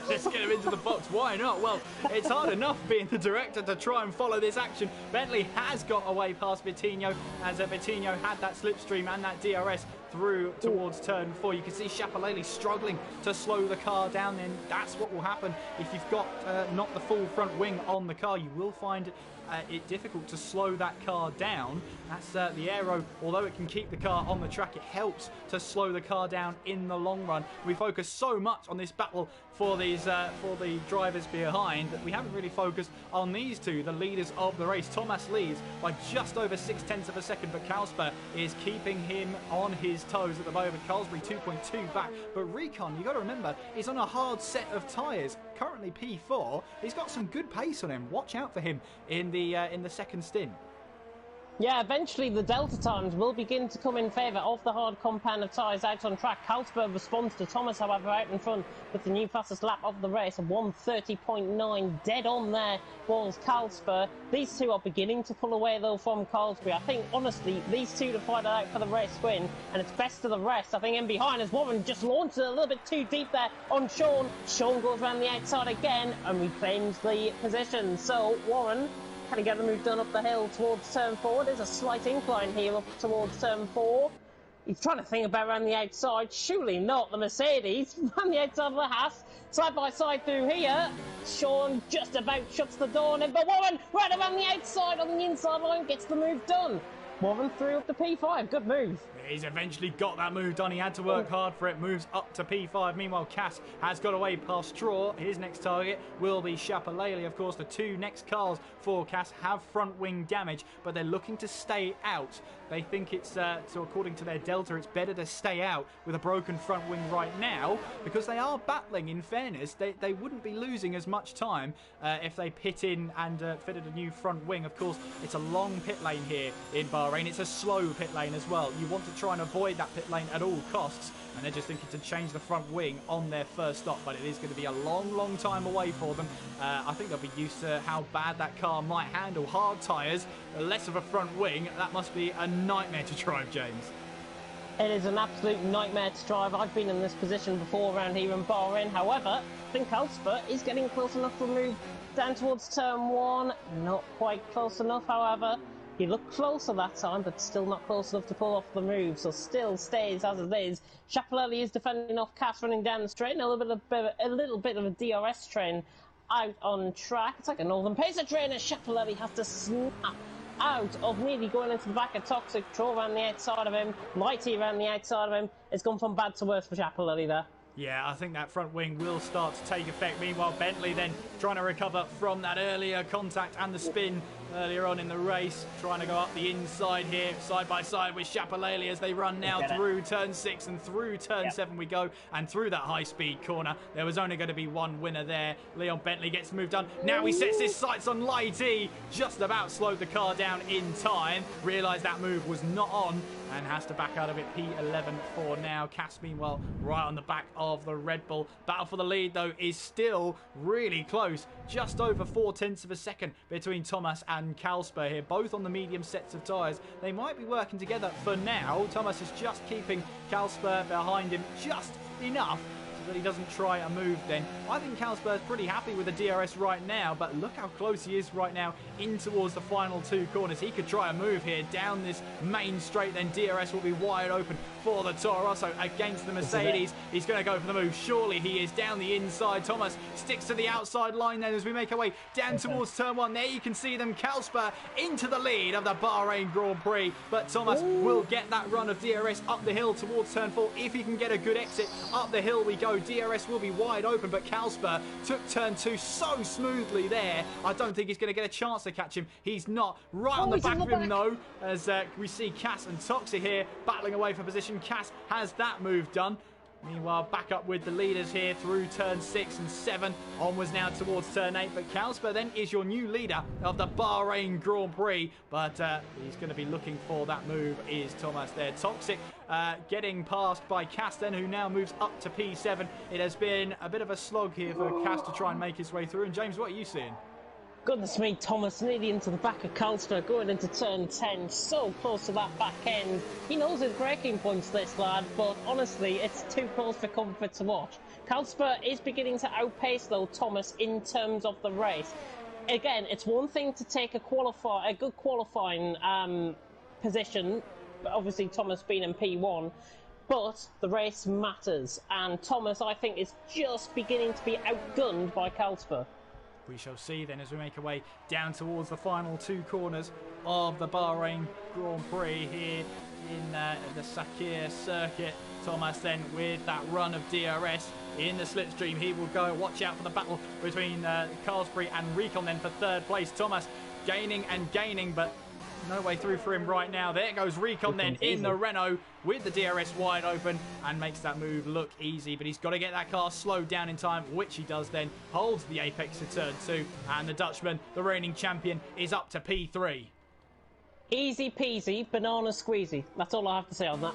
Speaker 1: Let's get him into the box. Why not? Well, it's hard enough being the director to try and follow this action. Bentley has got away past Vitinho, as Vitinho had that slipstream and that DRS through towards turn 4. You can see Shapalele struggling to slow the car down, and that's what will happen if you've got not the full front wing on the car. You will find it difficult to slow that car down. That's the aero, although it can keep the car on the track, it helps to slow the car down in the long run. We focus so much on this battle for these for the drivers behind that we haven't really focused on these two, the leaders of the race. Thomas leads by just over 0.6 of a second, but Carlsberg is keeping him on his toes at the moment. Carlsbury 2.2 back, but Recon, you got to remember, is on a hard set of tyres. Currently P4. He's got some good pace on him. Watch out for him in the second stint.
Speaker 2: Yeah, eventually the delta times will begin to come in favour of the hard compound of tyres out on track. Carlsberg responds to Thomas, however, out in front with the new fastest lap of the race, a 1:30.9. Dead on there was Carlsberg. These two are beginning to pull away, though, from Carlsberg. I think, honestly, these two to fight it out for the race win, and it's best to the rest. I think in behind, as Warren just launched it a little bit too deep there on Sean. Sean goes around the outside again and reclaims the position. So, Warren, can he get the move done up the hill towards turn 4? There's a slight incline here up towards turn 4. He's trying to think about around the outside. Surely not the Mercedes. Around the outside of the Haas. Side by side through here. Sean just about shuts the door on him. But Warren, right around the outside on the inside line, gets the move done. Warren through up the P5. Good move.
Speaker 1: He's eventually got that move done. He had to work hard for it. Moves up to P5. Meanwhile, Cass has got away past Straw. His next target will be Shapalele. Of course, the two next cars for Cass have front wing damage, but they're looking to stay out. They think it's, so according to their Delta, it's better to stay out with a broken front wing right now, because they are battling, in fairness. They wouldn't be losing as much time if they pit in and fitted a new front wing. Of course, it's a long pit lane here in Bahrain. It's a slow pit lane as well. You want to try and avoid that pit lane at all costs, and they're just thinking to change the front wing on their first stop, but it is going to be a long time away for them. I think they'll be used to how bad that car might handle hard tyres, less of a front wing. That must be a nightmare to drive, James.
Speaker 2: It is an absolute nightmare to drive. I've been in this position before around here in Bahrain. However, I think Alsper is getting close enough to move down towards turn 1. Not quite close enough, however. He looked closer that time, but still not close enough to pull off the move, so still stays as it is. Shapalele is defending off Cass running down the straight, and a little bit of a DRS train out on track. It's like a Northern Pacer train, and Shapalele has to snap out of nearly going into the back of Toxic. Troll around the outside of him, Mighty around the outside of him. It's gone from bad to worse for Shapalele there.
Speaker 1: Yeah, I think that front wing will start to take effect. Meanwhile, Bentley then trying to recover from that earlier contact and the spin earlier on in the race. Trying to go up the inside here, side by side with Shapalele as they run now through turn 6 and through turn 7 we go. And through that high-speed corner, there was only going to be one winner there. Leon Bentley gets the move done. Now he sets his sights on Lighty. Just about slowed the car down in time. Realised that move was not on and has to back out of it. P11 for now. Cass, meanwhile, right on the back of the Red Bull. Battle for the lead, though, is still really close. Just over 0.4 of a second between Thomas and Kalsper here, both on the medium sets of tyres. They might be working together for now. Thomas is just keeping Kalsper behind him just enough that he doesn't try a move then. I think Kalsper's pretty happy with the DRS right now, but look how close he is right now in towards the final two corners. He could try a move here down this main straight, then DRS will be wide open for the Toro Rosso against the Mercedes. He's going to go for the move. Surely he is down the inside. Thomas sticks to the outside line then as we make our way down towards turn 1. There you can see them. Kalsper into the lead of the Bahrain Grand Prix, but Thomas will get that run of DRS up the hill towards turn 4 if he can get a good exit. Up the hill we go. DRS will be wide open, but Kalsper took turn 2 so smoothly there. I don't think he's going to get a chance to catch him. He's not. Right on the back of him, though, as we see Cass and Toxic here battling away for position. Cass has that move done. Meanwhile, back up with the leaders here through turn 6 and 7. Onwards now towards turn 8. But Kalsper then is your new leader of the Bahrain Grand Prix. But he's going to be looking for that move is Thomas there. Toxic getting passed by Cass then, who now moves up to P7. It has been a bit of a slog here for Cass to try and make his way through. And James, what are you seeing?
Speaker 2: Goodness me, Thomas nearly into the back of Kalsper, going into turn 10, so close to that back end. He knows his braking points, this lad, but honestly, it's too close for comfort to watch. Kalsper is beginning to outpace, though, Thomas in terms of the race. Again, it's one thing to take a good qualifying position, obviously Thomas being in P1, but the race matters, and Thomas, I think, is just beginning to be outgunned by Kalsper.
Speaker 1: We shall see then as we make our way down towards the final two corners of the Bahrain Grand Prix here in the Sakir circuit. Thomas then with that run of DRS in the slipstream. He will go. Watch out for the battle between Carlsbury and Recon then for third place. Thomas gaining and gaining, but no way through for him right now. There goes Recon then in the Renault with the DRS wide open and makes that move look easy. But he's got to get that car slowed down in time, which he does then. Holds the apex to turn 2. And the Dutchman, the reigning champion, is up to P3.
Speaker 2: Easy peasy, banana squeezy. That's all I have to say on that.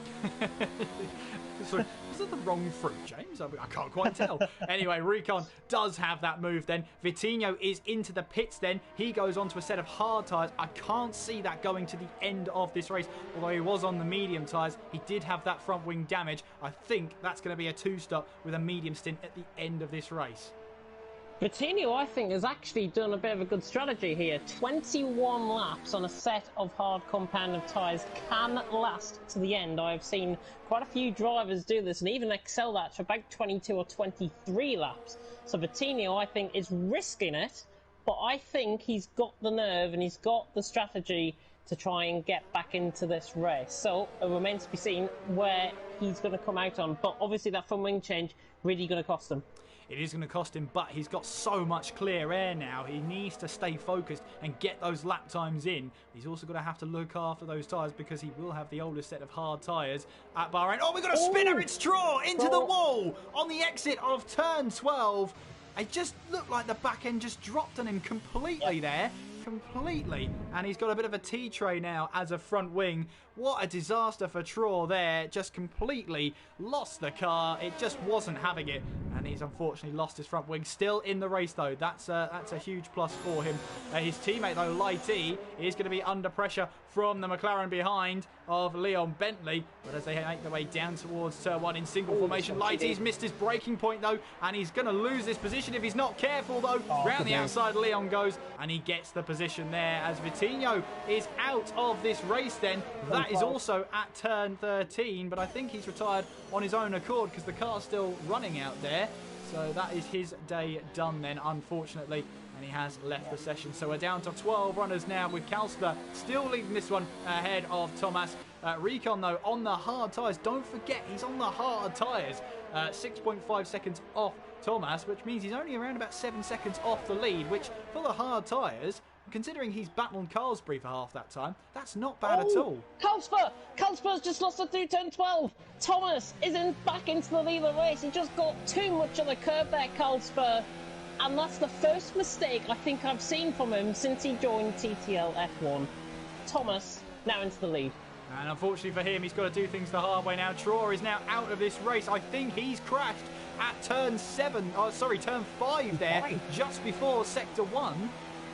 Speaker 1: Sorry, was that the wrong fruit, James? I can't quite tell. Anyway, Recon does have that move then. Vitinho is into the pits then. He goes on to a set of hard tyres. I can't see that going to the end of this race. Although he was on the medium tyres, he did have that front wing damage. I think that's going to be a 2-stop with a medium stint at the end of this race.
Speaker 2: Vitinho, I think, has actually done a bit of a good strategy here. 21 laps on a set of hard compounded tyres can last to the end. I've seen quite a few drivers do this and even excel that for about 22 or 23 laps. So Vitinho, I think, is risking it, but I think he's got the nerve and he's got the strategy to try and get back into this race. So it remains to be seen where he's going to come out on. But obviously that front wing change really going to cost him.
Speaker 1: It is going to cost him, but he's got so much clear air now. He needs to stay focused and get those lap times in. He's also going to have to look after those tyres because he will have the oldest set of hard tyres at Bahrain. Oh, we've got a spinner. It's Straw into the wall on the exit of turn 12. It just looked like the back end just dropped on him completely there. Completely. And he's got a bit of a T-tray now as a front wing. What a disaster for Traw there. Just completely lost the car. It just wasn't having it. And he's unfortunately lost his front wing. Still in the race though. That's a huge plus for him. His teammate though, Lighty, is going to be under pressure from the McLaren behind of Leon Bentley. But as they make their way down towards turn 1 in single formation, Lighty's missed his braking point though. And he's going to lose this position if he's not careful though. Round the outside Leon goes and he gets the position there as Vitinho is out of this race then. That is also at turn 13, but I think he's retired on his own accord because the car's still running out there. So that is his day done then, unfortunately, and he has left the session. So we're down to 12 runners now with Kalsper still leading this one ahead of Thomas. Recon, though, on the hard tyres. Don't forget, he's on the hard tyres. 6.5 seconds off Thomas, which means he's only around about 7 seconds off the lead, which for the hard tyres, considering he's battled Carlsbury for half that time, that's not bad at all.
Speaker 2: Kalsper's just lost it through turn 12. Thomas isn't back into the lead of the race. He just got too much on the curve there, Kalsper. And that's the first mistake I think I've seen from him since he joined TTL F1. Thomas now into the lead.
Speaker 1: And unfortunately for him, he's got to do things the hard way now. Traw is now out of this race. I think he's crashed at turn 5 there, just before sector 1.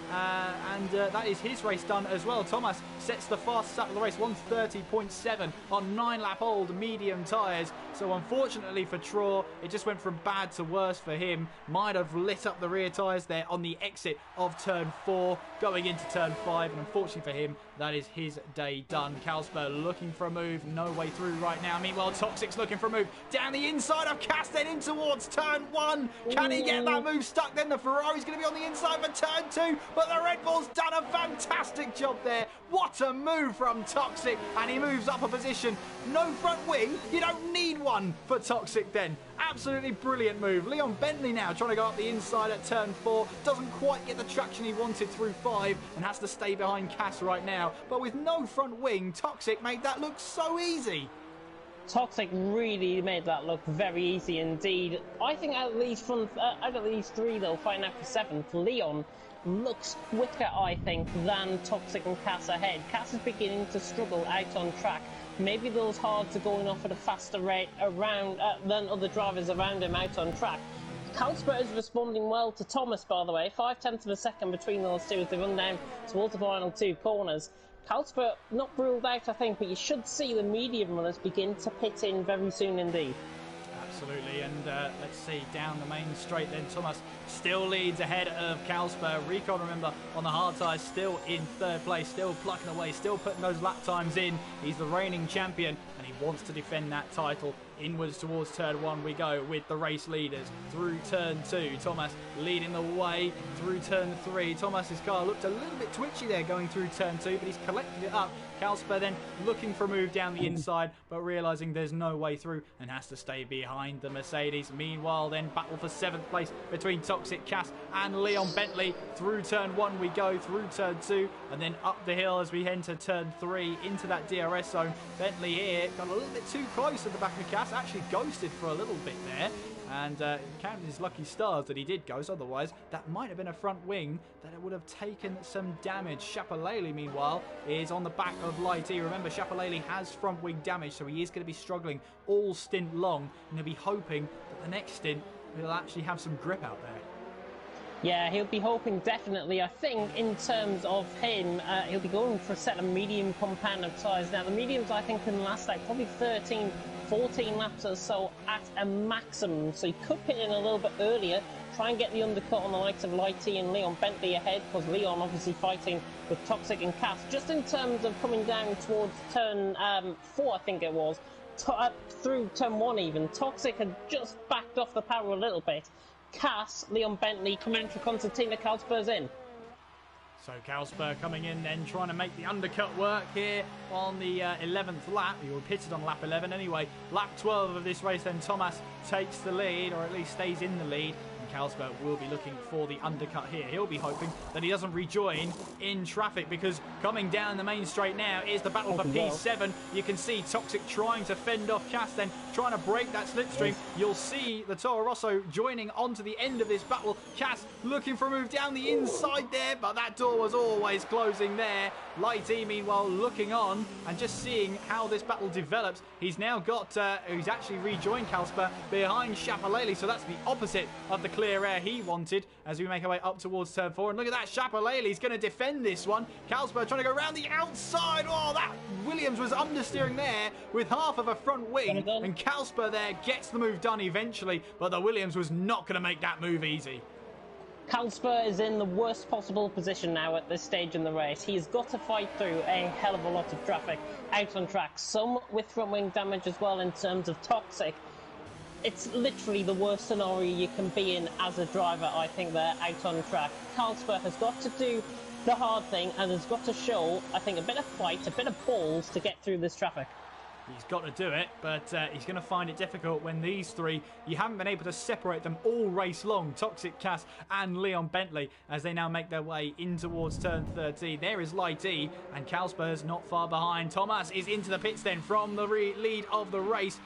Speaker 1: That is his race done as well. Thomas sets the fastest lap of the race, 1:30.7 on 9-lap-old medium tyres. So unfortunately for Traw, it just went from bad to worse for him. Might have lit up the rear tyres there on the exit of turn 4, going into turn 5. And unfortunately for him, that is his day done. Kalsper looking for a move, no way through right now. Meanwhile, Toxic's looking for a move down the inside of Cass, then in towards turn 1. Can he get that move stuck? Then the Ferrari's going to be on the inside for turn 2. But the Red Bull's done a fantastic job there. What a move from Toxic. And he moves up a position. No front wing. You don't need one for Toxic then. Absolutely brilliant move. Leon Bentley now trying to go up the inside at turn 4. Doesn't quite get the traction he wanted through 5 and has to stay behind Cass right now. But with no front wing, Toxic made that look so easy.
Speaker 2: Toxic really made that look very easy indeed. I think out of these 3, they'll find out for 7th. Leon looks quicker, I think, than Toxic and Cass ahead. Cass is beginning to struggle out on track. Maybe those hards are going off at a faster rate around than other drivers around him out on track. Kalsper is responding well to Thomas, by the way. 0.5 of a second between those two as they run down towards the final 2 corners. Kalsper not ruled out, I think, but you should see the medium runners begin to pit in very soon indeed.
Speaker 1: Absolutely, and let's see, down the main straight then, Thomas still leads ahead of Kalsper. Recon, remember, on the hard tyres, still in 3rd place, still plucking away, still putting those lap times in. He's the reigning champion, and he wants to defend that title. Inwards towards turn 1 we go with the race leaders through turn 2. Thomas leading the way through turn 3. Thomas's car looked a little bit twitchy there going through turn 2, but he's collected it up. Kalsper then looking for a move down the inside, but realising there's no way through and has to stay behind the Mercedes. Meanwhile then, battle for 7th place between Toxic, Cass and Leon Bentley. Through turn 1 we go, through turn 2, and then up the hill as we enter turn 3 into that DRS zone. Bentley here got a little bit too close at the back of Cass, actually ghosted for a little bit there. And counted his lucky stars that he did ghost, otherwise that might have been a front wing that it would have taken some damage. Shapalele, meanwhile, is on the back of Lighty. Remember, Shapalele has front wing damage, so he is going to be struggling all stint long, and he'll be hoping that the next stint he'll actually have some grip out there.
Speaker 2: Yeah, he'll be hoping definitely. I think in terms of him, he'll be going for a set of medium compound of tyres. Now, the mediums I think can last like probably 14 laps or so at a maximum. So he could pit in a little bit earlier, try and get the undercut on the likes of Lighty and Leon Bentley ahead, because Leon obviously fighting with Toxic and Cass. Just in terms of coming down towards turn 4, I think it was, through turn 1 even, Toxic had just backed off the power a little bit. Cass, Leon Bentley coming in for Constantina, Kalsper's in.
Speaker 1: So Kalsper coming in then, trying to make the undercut work here on the 11th lap. He was pitted on lap 11 anyway. Lap 12 of this race then, Thomas takes the lead, or at least stays in the lead. Kalsper will be looking for the undercut here. He'll be hoping that he doesn't rejoin in traffic, because coming down the main straight now is the battle for P7. You can see Toxic trying to fend off Cass, then trying to break that slipstream. You'll see the Toro Rosso joining onto the end of this battle. Cass looking for a move down the inside there, but that door was always closing there. Lighty, meanwhile, looking on and just seeing how this battle develops. He's now got, he's actually rejoined Kalsper behind Shapalele, so that's the opposite of the clear air he wanted as we make our way up towards turn 4. And look at that, Shapalele's going to defend this one. Kalsper trying to go around the outside. Oh, that Williams was understeering there with half of a front wing, and Kalsper there gets the move done eventually, but the Williams was not going to make that move easy.
Speaker 2: Kalsper is in the worst possible position now at this stage in the race. He's got to fight through a hell of a lot of traffic out on track, some with front wing damage as well in terms of Toxic. It's literally the worst scenario you can be in as a driver, I think, there out on track. Kalsper has got to do the hard thing and has got to show, I think, a bit of fight, a bit of balls to get through this traffic.
Speaker 1: He's got to do it, but he's going to find it difficult when these three, you haven't been able to separate them all race long. Toxic, Cass and Leon Bentley, as they now make their way in towards turn 13. There is Light E, and Kalsper's not far behind. Thomas is into the pits then from the lead of the race.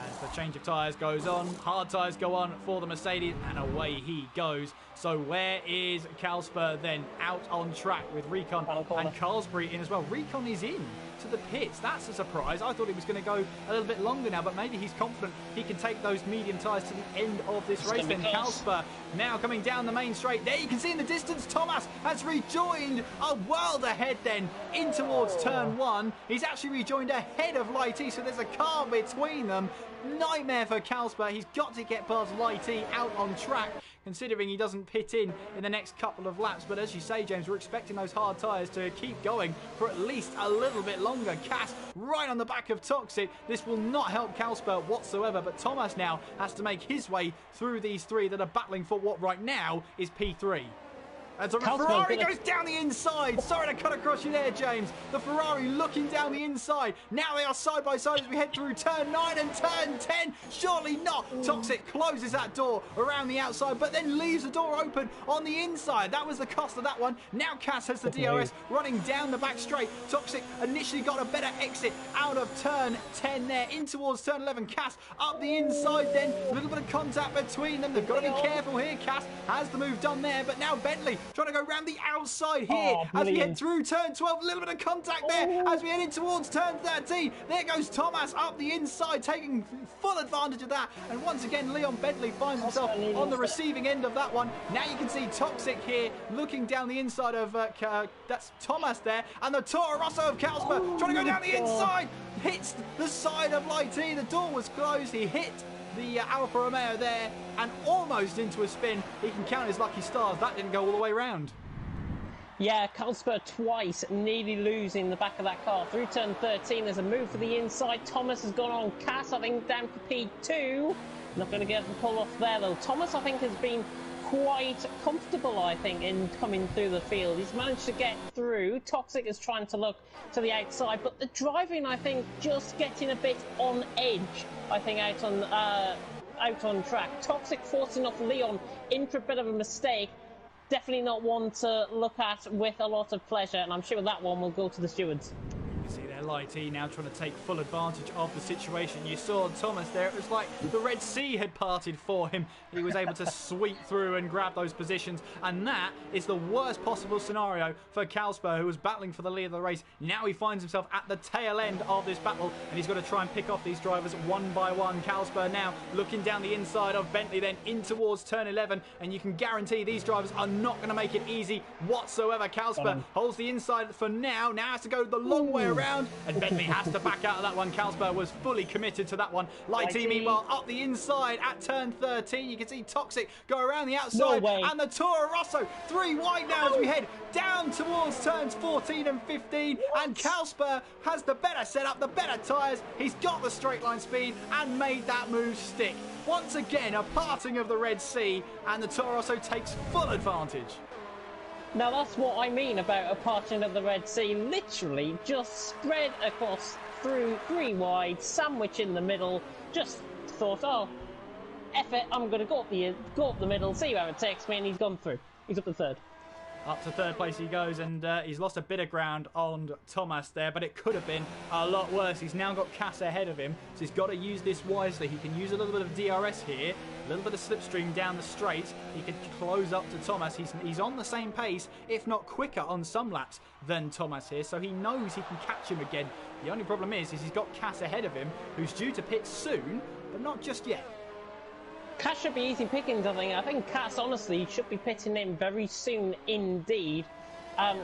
Speaker 1: As the change of tyres goes on, hard tyres go on for the Mercedes, and away he goes. So where is Kalsper then? Out on track with Recon and Carlsbury in as well. Recon is in to the pits. That's a surprise. I thought he was going to go a little bit longer now, but maybe he's confident he can take those medium tyres to the end of this race. Then Kalsper now coming down the main straight. There you can see in the distance, Thomas has rejoined a world ahead then in towards turn 1. He's actually rejoined ahead of Lighty, so there's a car between them. Nightmare for Kalsper. He's got to get past Lighty out on track, considering he doesn't pit in the next couple of laps. But as you say, James, we're expecting those hard tyres to keep going for at least a little bit longer. Cass right on the back of Toxic. This will not help Kalsper whatsoever, but Thomas now has to make his way through these three that are battling for what right now is P3. As a Ferrari goes down the inside. Sorry to cut across you there, James. The Ferrari looking down the inside. Now they are side by side as we head through turn 9 and turn 10. Surely not. Toxic closes that door around the outside, but then leaves the door open on the inside. That was the cost of that one. Now Cass has the DRS running down the back straight. Toxic initially got a better exit out of turn 10 there, in towards turn 11. Cass up the inside then. A little bit of contact between them. They've got to be careful here. Cass has the move done there, but now Bentley trying to go around the outside here as we head through turn 12. A little bit of contact there as we head in towards turn 13. There goes Thomas up the inside, taking full advantage of that. And once again, Leon Bentley finds himself on the receiving end of that one. Now you can see Toxic here looking down the inside of, that's Thomas there. And the Toro Rosso of Kalsper trying to go down the inside. Hits the side of Lighty. The door was closed. He hit the Alfa Romeo there and almost into a spin. He can count his lucky stars. That didn't go all the way round.
Speaker 2: Yeah, Kalsper twice nearly losing the back of that car. Through turn 13, there's a move for the inside. Thomas has gone on Cass, I think, down for P2. Not going to get the pull off there, though. Thomas, I think, has been quite comfortable, I think, in coming through the field. He's managed to get through. Toxic is trying to look to the outside, but the driving, I think, just getting a bit on edge, I think, out on track. Toxic forcing off Leon into a bit of a mistake. Definitely not one to look at with a lot of pleasure, and I'm sure that one will go to the stewards.
Speaker 1: See there, Lighty now trying to take full advantage of the situation. You saw Thomas there. It was like the Red Sea had parted for him. He was able to sweep through and grab those positions, and that is the worst possible scenario for Kalsper, who was battling for the lead of the race. Now he finds himself at the tail end of this battle, and he's got to try and pick off these drivers one by one. Kalsper now looking down the inside of Bentley, then in towards turn 11, and you can guarantee these drivers are not going to make it easy whatsoever. Kalsper holds the inside for now. Now has to go the long way around, and Bentley has to back out of that one. Kalsper was fully committed to that one. Lighty, meanwhile, up the inside at turn 13. You can see Toxic go around the outside, and the Toro Rosso 3 wide now as we head down towards turns 14 and 15. And Kalsper has the better setup, the better tyres. He's got the straight line speed and made that move stick. Once again, a parting of the Red Sea, and the Toro Rosso takes full advantage.
Speaker 2: Now that's what I mean about a parting of the Red Sea. Literally just spread across through 3 wide, sandwich in the middle. Just thought, oh, F it, I'm going to go up the middle, see where it takes me, and he's gone through. He's up to third.
Speaker 1: Up to third place he goes, and he's lost a bit of ground on Thomas there, but it could have been a lot worse. He's now got Cass ahead of him, so he's got to use this wisely. He can use a little bit of DRS here, a little bit of slipstream down the straight. He can close up to Thomas. He's on the same pace, if not quicker on some laps than Thomas here, so he knows he can catch him again. The only problem is he's got Cass ahead of him, who's due to pit soon, but not just yet.
Speaker 2: Cass should be easy pickings, I think. I think Cass, honestly, should be pitting in very soon indeed.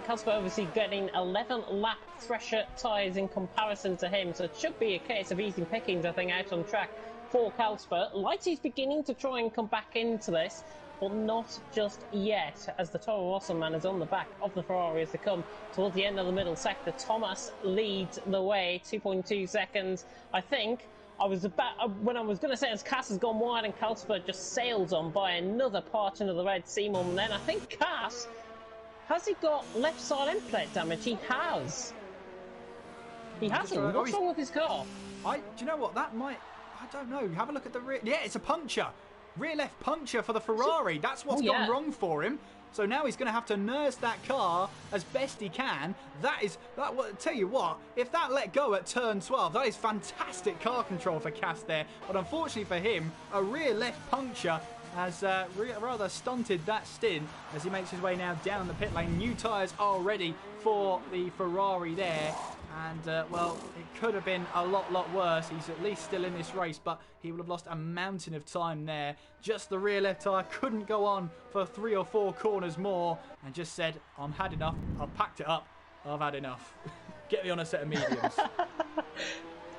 Speaker 2: Casper obviously getting 11-lap fresher tyres in comparison to him, so it should be a case of easy pickings, I think, out on track for Casper. Lighty's beginning to try and come back into this, but not just yet, as the Toro Rosso man is on the back of the Ferrari as they come towards the end of the middle sector. Thomas leads the way, 2.2 seconds, I think. When I was going to say as Cass has gone wide and Casper just sails on by another parting of the Red Sea moment, then I think Cass, has he got left side end plate damage? He has. He hasn't. What's wrong with his car?
Speaker 1: Do you know what? That might... I don't know. Have a look at the rear... Yeah, it's a puncture. Rear left puncture for the Ferrari. That's what's gone wrong for him. So now he's going to have to nurse that car as best he can. Tell you what, if that let go at turn 12, that is fantastic car control for Cass there. But unfortunately for him, a rear left puncture has rather stunted that stint as he makes his way now down the pit lane. New tyres are ready for the Ferrari there. And, well, it could have been a lot worse. He's at least still in this race, but he would have lost a mountain of time there. Just the rear left tyre couldn't go on for 3 or 4 corners more and just said, I've had enough. I've packed it up. I've had enough. Get me on a set of mediums.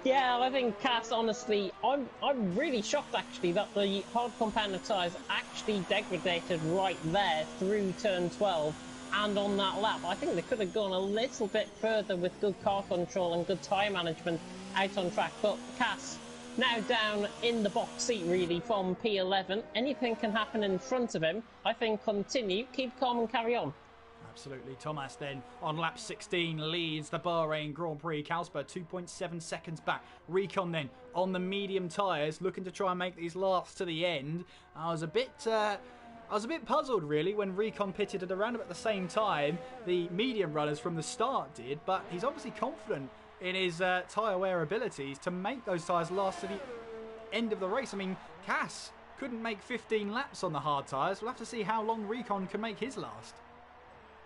Speaker 2: Yeah, I think Cass, honestly, I'm really shocked, actually, that the hard compounded tyres actually degraded right there through turn 12. And on that lap, I think they could have gone a little bit further with good car control and good tyre management out on track. But Cass now down in the box seat, really, from P11. Anything can happen in front of him. I think continue, keep calm and carry on.
Speaker 1: Absolutely. Thomas then on lap 16 leads the Bahrain Grand Prix. Casper 2.7 seconds back. Recon then on the medium tyres, looking to try and make these last to the end. I was a bit puzzled, really, when Recon pitted at around about the same time the medium runners from the start did, but he's obviously confident in his tyre wear abilities to make those tyres last to the end of the race. I mean, Cass couldn't make 15 laps on the hard tyres. We'll have to see how long Recon can make his last.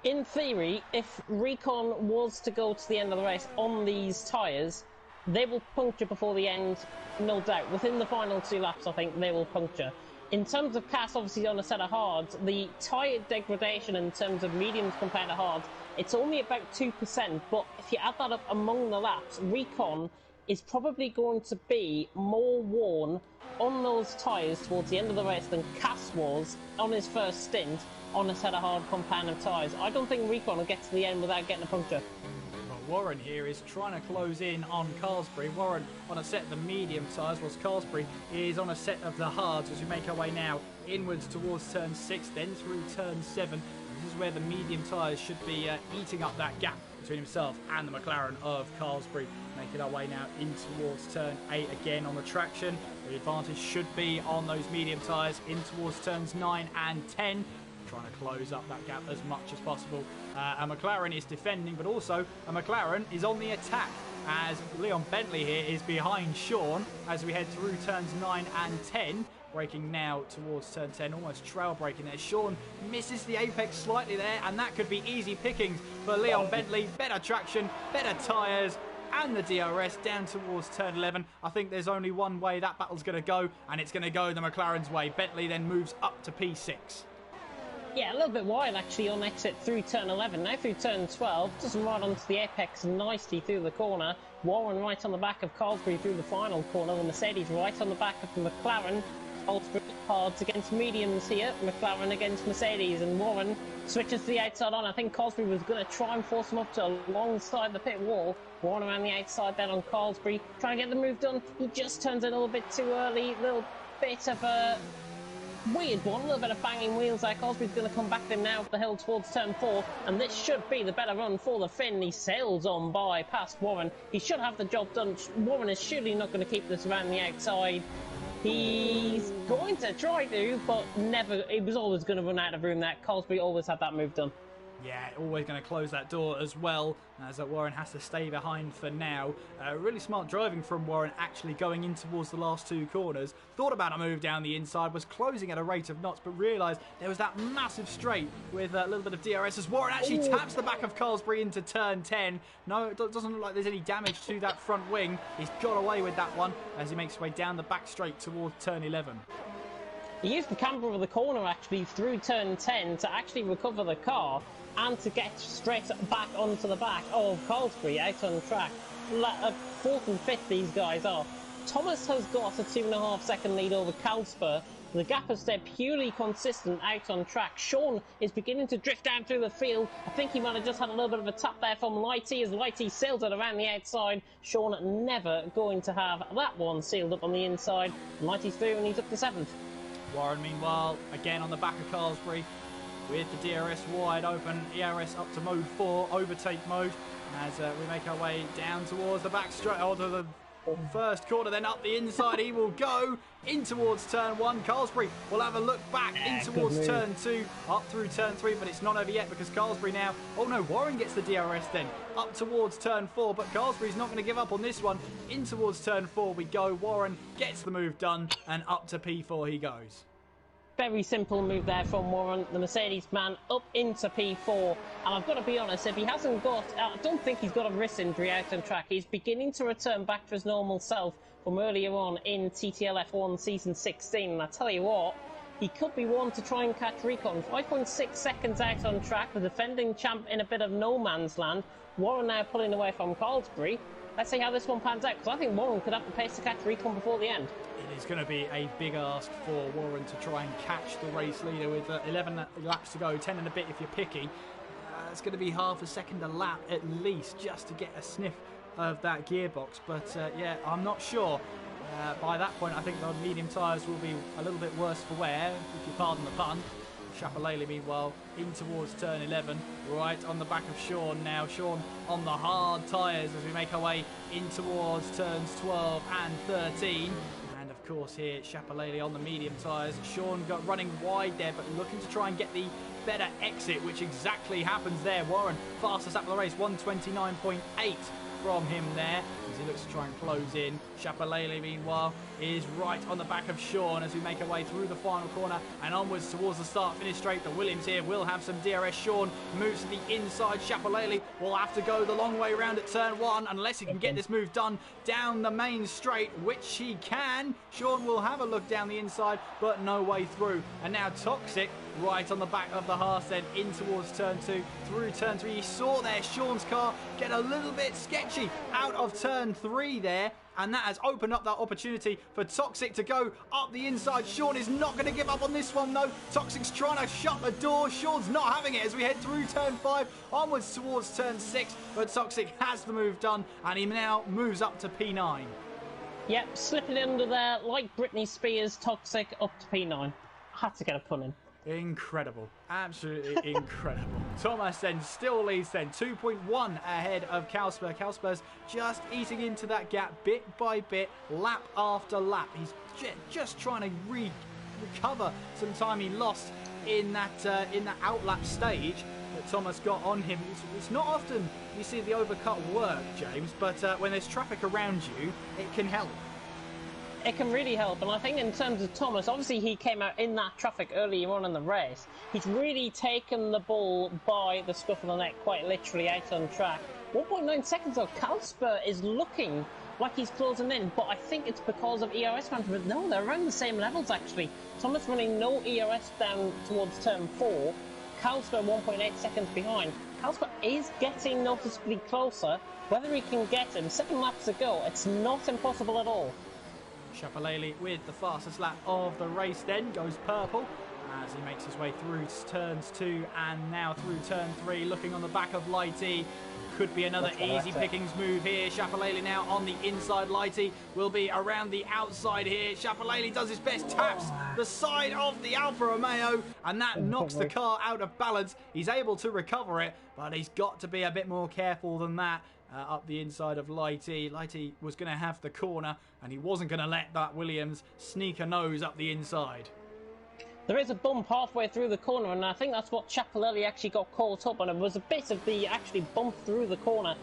Speaker 2: In theory, if Recon was to go to the end of the race on these tyres, they will puncture before the end, no doubt. Within the final 2 laps, I think they will puncture. In terms of Cass, obviously on a set of hards, the tyre degradation in terms of mediums compared to hards, it's only about 2%, but if you add that up among the laps, Recon is probably going to be more worn on those tyres towards the end of the race than Cass was on his first stint on a set of hard compounded tyres. I don't think Recon will get to the end without getting a puncture.
Speaker 1: Warren here is trying to close in on Carlsbury. Warren on a set of the medium tyres, whilst Carlsbury is on a set of the hards as we make our way now inwards towards turn 6, then through turn 7. This is where the medium tyres should be eating up that gap between himself and the McLaren of Carlsbury. Making our way now in towards turn 8 again on the traction. The advantage should be on those medium tyres in towards turns 9 and 10. Trying to close up that gap as much as possible. A McLaren is defending, but also a McLaren is on the attack as Leon Bentley here is behind Sean as we head through turns 9 and 10. Braking now towards turn 10, almost trail braking there. Sean misses the apex slightly there, and that could be easy pickings for Leon Bentley. Better traction, better tyres, and the DRS down towards turn 11. I think there's only one way that battle's going to go, and it's going to go the McLaren's way. Bentley then moves up to P6.
Speaker 2: Yeah, a little bit wide actually on exit through turn 11. Now through turn 12, doesn't ride onto the apex nicely through the corner. Warren right on the back of Carlsbury through the final corner. The Mercedes right on the back of the McLaren. Carlsbury hards against mediums here. McLaren against Mercedes, and Warren switches to the outside on. I think Carlsbury was going to try and force him up to alongside the pit wall. Warren around the outside then on Carlsbury, trying to get the move done. He just turns in a little bit too early. Little bit of a weird one, a little bit of banging wheels there. Cosby's going to come back to him now up the hill towards turn 4, and this should be the better run for the Finn. He sails on by past Warren. He should have the job done. Warren is surely not going to keep this around the outside. He's going to try to, but never. It was always going to run out of room there. Cosby always had that move done.
Speaker 1: Yeah, always going to close that door as well, as Warren has to stay behind for now. Really smart driving from Warren, actually going in towards the last 2 corners. Thought about a move down the inside, was closing at a rate of knots, but realised there was that massive straight with a little bit of DRS as Warren actually taps the back of Carlsbury into turn 10. No, it doesn't look like there's any damage to that front wing. He's got away with that one as he makes his way down the back straight towards turn 11.
Speaker 2: He used the camber of the corner actually through turn 10 to actually recover the car and to get straight back onto the back of Carlsbury out on track. 4th and 5th these guys are. Thomas has got a 2.5 second lead over Carlsberg. The gap has stayed purely consistent out on track. Sean is beginning to drift down through the field. I think he might have just had a little bit of a tap there from Lighty as Lighty sails it around the outside. Sean never going to have that one sealed up on the inside. Lighty's through and he's up to 7th.
Speaker 1: Warren, meanwhile, again on the back of Carlsbury with the DRS wide open, ERS up to mode 4, overtake mode, as we make our way down towards the back straight, onto the first corner, then up the inside he will go in towards turn 1. Carlsbury will have a look back in towards turn 2, up through turn 3, but it's not over yet because Carlsbury now, oh no, Warren gets the DRS then, up towards turn 4, but Carlsbury's not going to give up on this one. In towards turn 4 we go, Warren gets the move done, and up to P4 he goes.
Speaker 2: Very simple move there from Warren, the Mercedes man, up into P4. And I've got to be honest, if he hasn't got, I don't think he's got a wrist injury out on track. He's beginning to return back to his normal self from earlier on in TTL F1 Season 16. And I tell you what, he could be one to try and catch Recon. 5.6 seconds out on track, the defending champ in a bit of no man's land. Warren now pulling away from Carlsbury. Let's see how this one pans out, because I think Warren could have the pace to catch Recon before the end.
Speaker 1: It is going to be a big ask for Warren to try and catch the race leader with 11 laps to go, 10 and a bit if you're picky. It's going to be half a second a lap at least just to get a sniff of that gearbox. But yeah, I'm not sure. By that point, I think the medium tyres will be a little bit worse for wear, if you pardon the pun. Chapelele, meanwhile, in towards turn 11, right on the back of Sean now. Sean on the hard tyres as we make our way in towards turns 12 and 13. And of course here, Chapelele on the medium tyres. Sean got running wide there, but looking to try and get the better exit, which exactly happens there. Warren, fastest lap of the race, 129.8 from him there as he looks to try and close in. Chapelele, meanwhile, is right on the back of Sean as we make our way through the final corner and onwards towards the start-finish straight. The Williams here will have some DRS. Sean moves to the inside. Chapelele will have to go the long way around at turn 1 unless he can get this move done down the main straight, which he can. Sean will have a look down the inside, but no way through. And now Toxic right on the back of the Haas then in towards turn 2, through turn 3. You saw there Sean's car get a little bit sketchy out of turn 3 there, and that has opened up that opportunity for Toxic to go up the inside. Sean is not going to give up on this one though. Toxic's trying to shut the door. Sean's not having it as we head through turn 5 onwards towards turn 6, but Toxic has the move done and he now moves up to P9.
Speaker 2: Yep, slipping under there like Britney Spears. Toxic up to P9. I had to get a pun in.
Speaker 1: Incredible. Absolutely incredible. Thomas then still leads then 2.1 ahead of Carlsberg. Carlsberg's just eating into that gap bit by bit, lap after lap. He's just trying to recover some time he lost in that outlap stage that Thomas got on him. It's not often you see the overcut work, James, but when there's traffic around you, it can help.
Speaker 2: It can really help, and I think in terms of Thomas, obviously he came out in that traffic earlier on in the race. He's really taken the bull by the scruff of the neck, quite literally out on track. 1.9 seconds though, Carlsberg is looking like he's closing in, but I think it's because of ERS management. No, they're around the same levels actually. Thomas running no ERS down towards turn 4, Carlsberg 1.8 seconds behind. Carlsberg is getting noticeably closer. Whether he can get him, 7 laps to go, it's not impossible at all.
Speaker 1: Chapelele with the fastest lap of the race then goes purple as he makes his way through turns 2 and now through turn 3, looking on the back of Lighty. could be another easy pickings move here. Shapalele now on the inside. Lighty will be around the outside here. Shapalele does his best, taps the side of the Alfa Romeo, and that knocks the car out of balance. He's able to recover it, but he's got to be a bit more careful than that. Up the inside of Lighty. Lighty was going to have the corner, and he wasn't going to let that Williams sneak a nose up the inside.
Speaker 2: There is a bump halfway through the corner, and I think that's what Shapalele actually got caught up on. It was a bit of the actually bump through the corner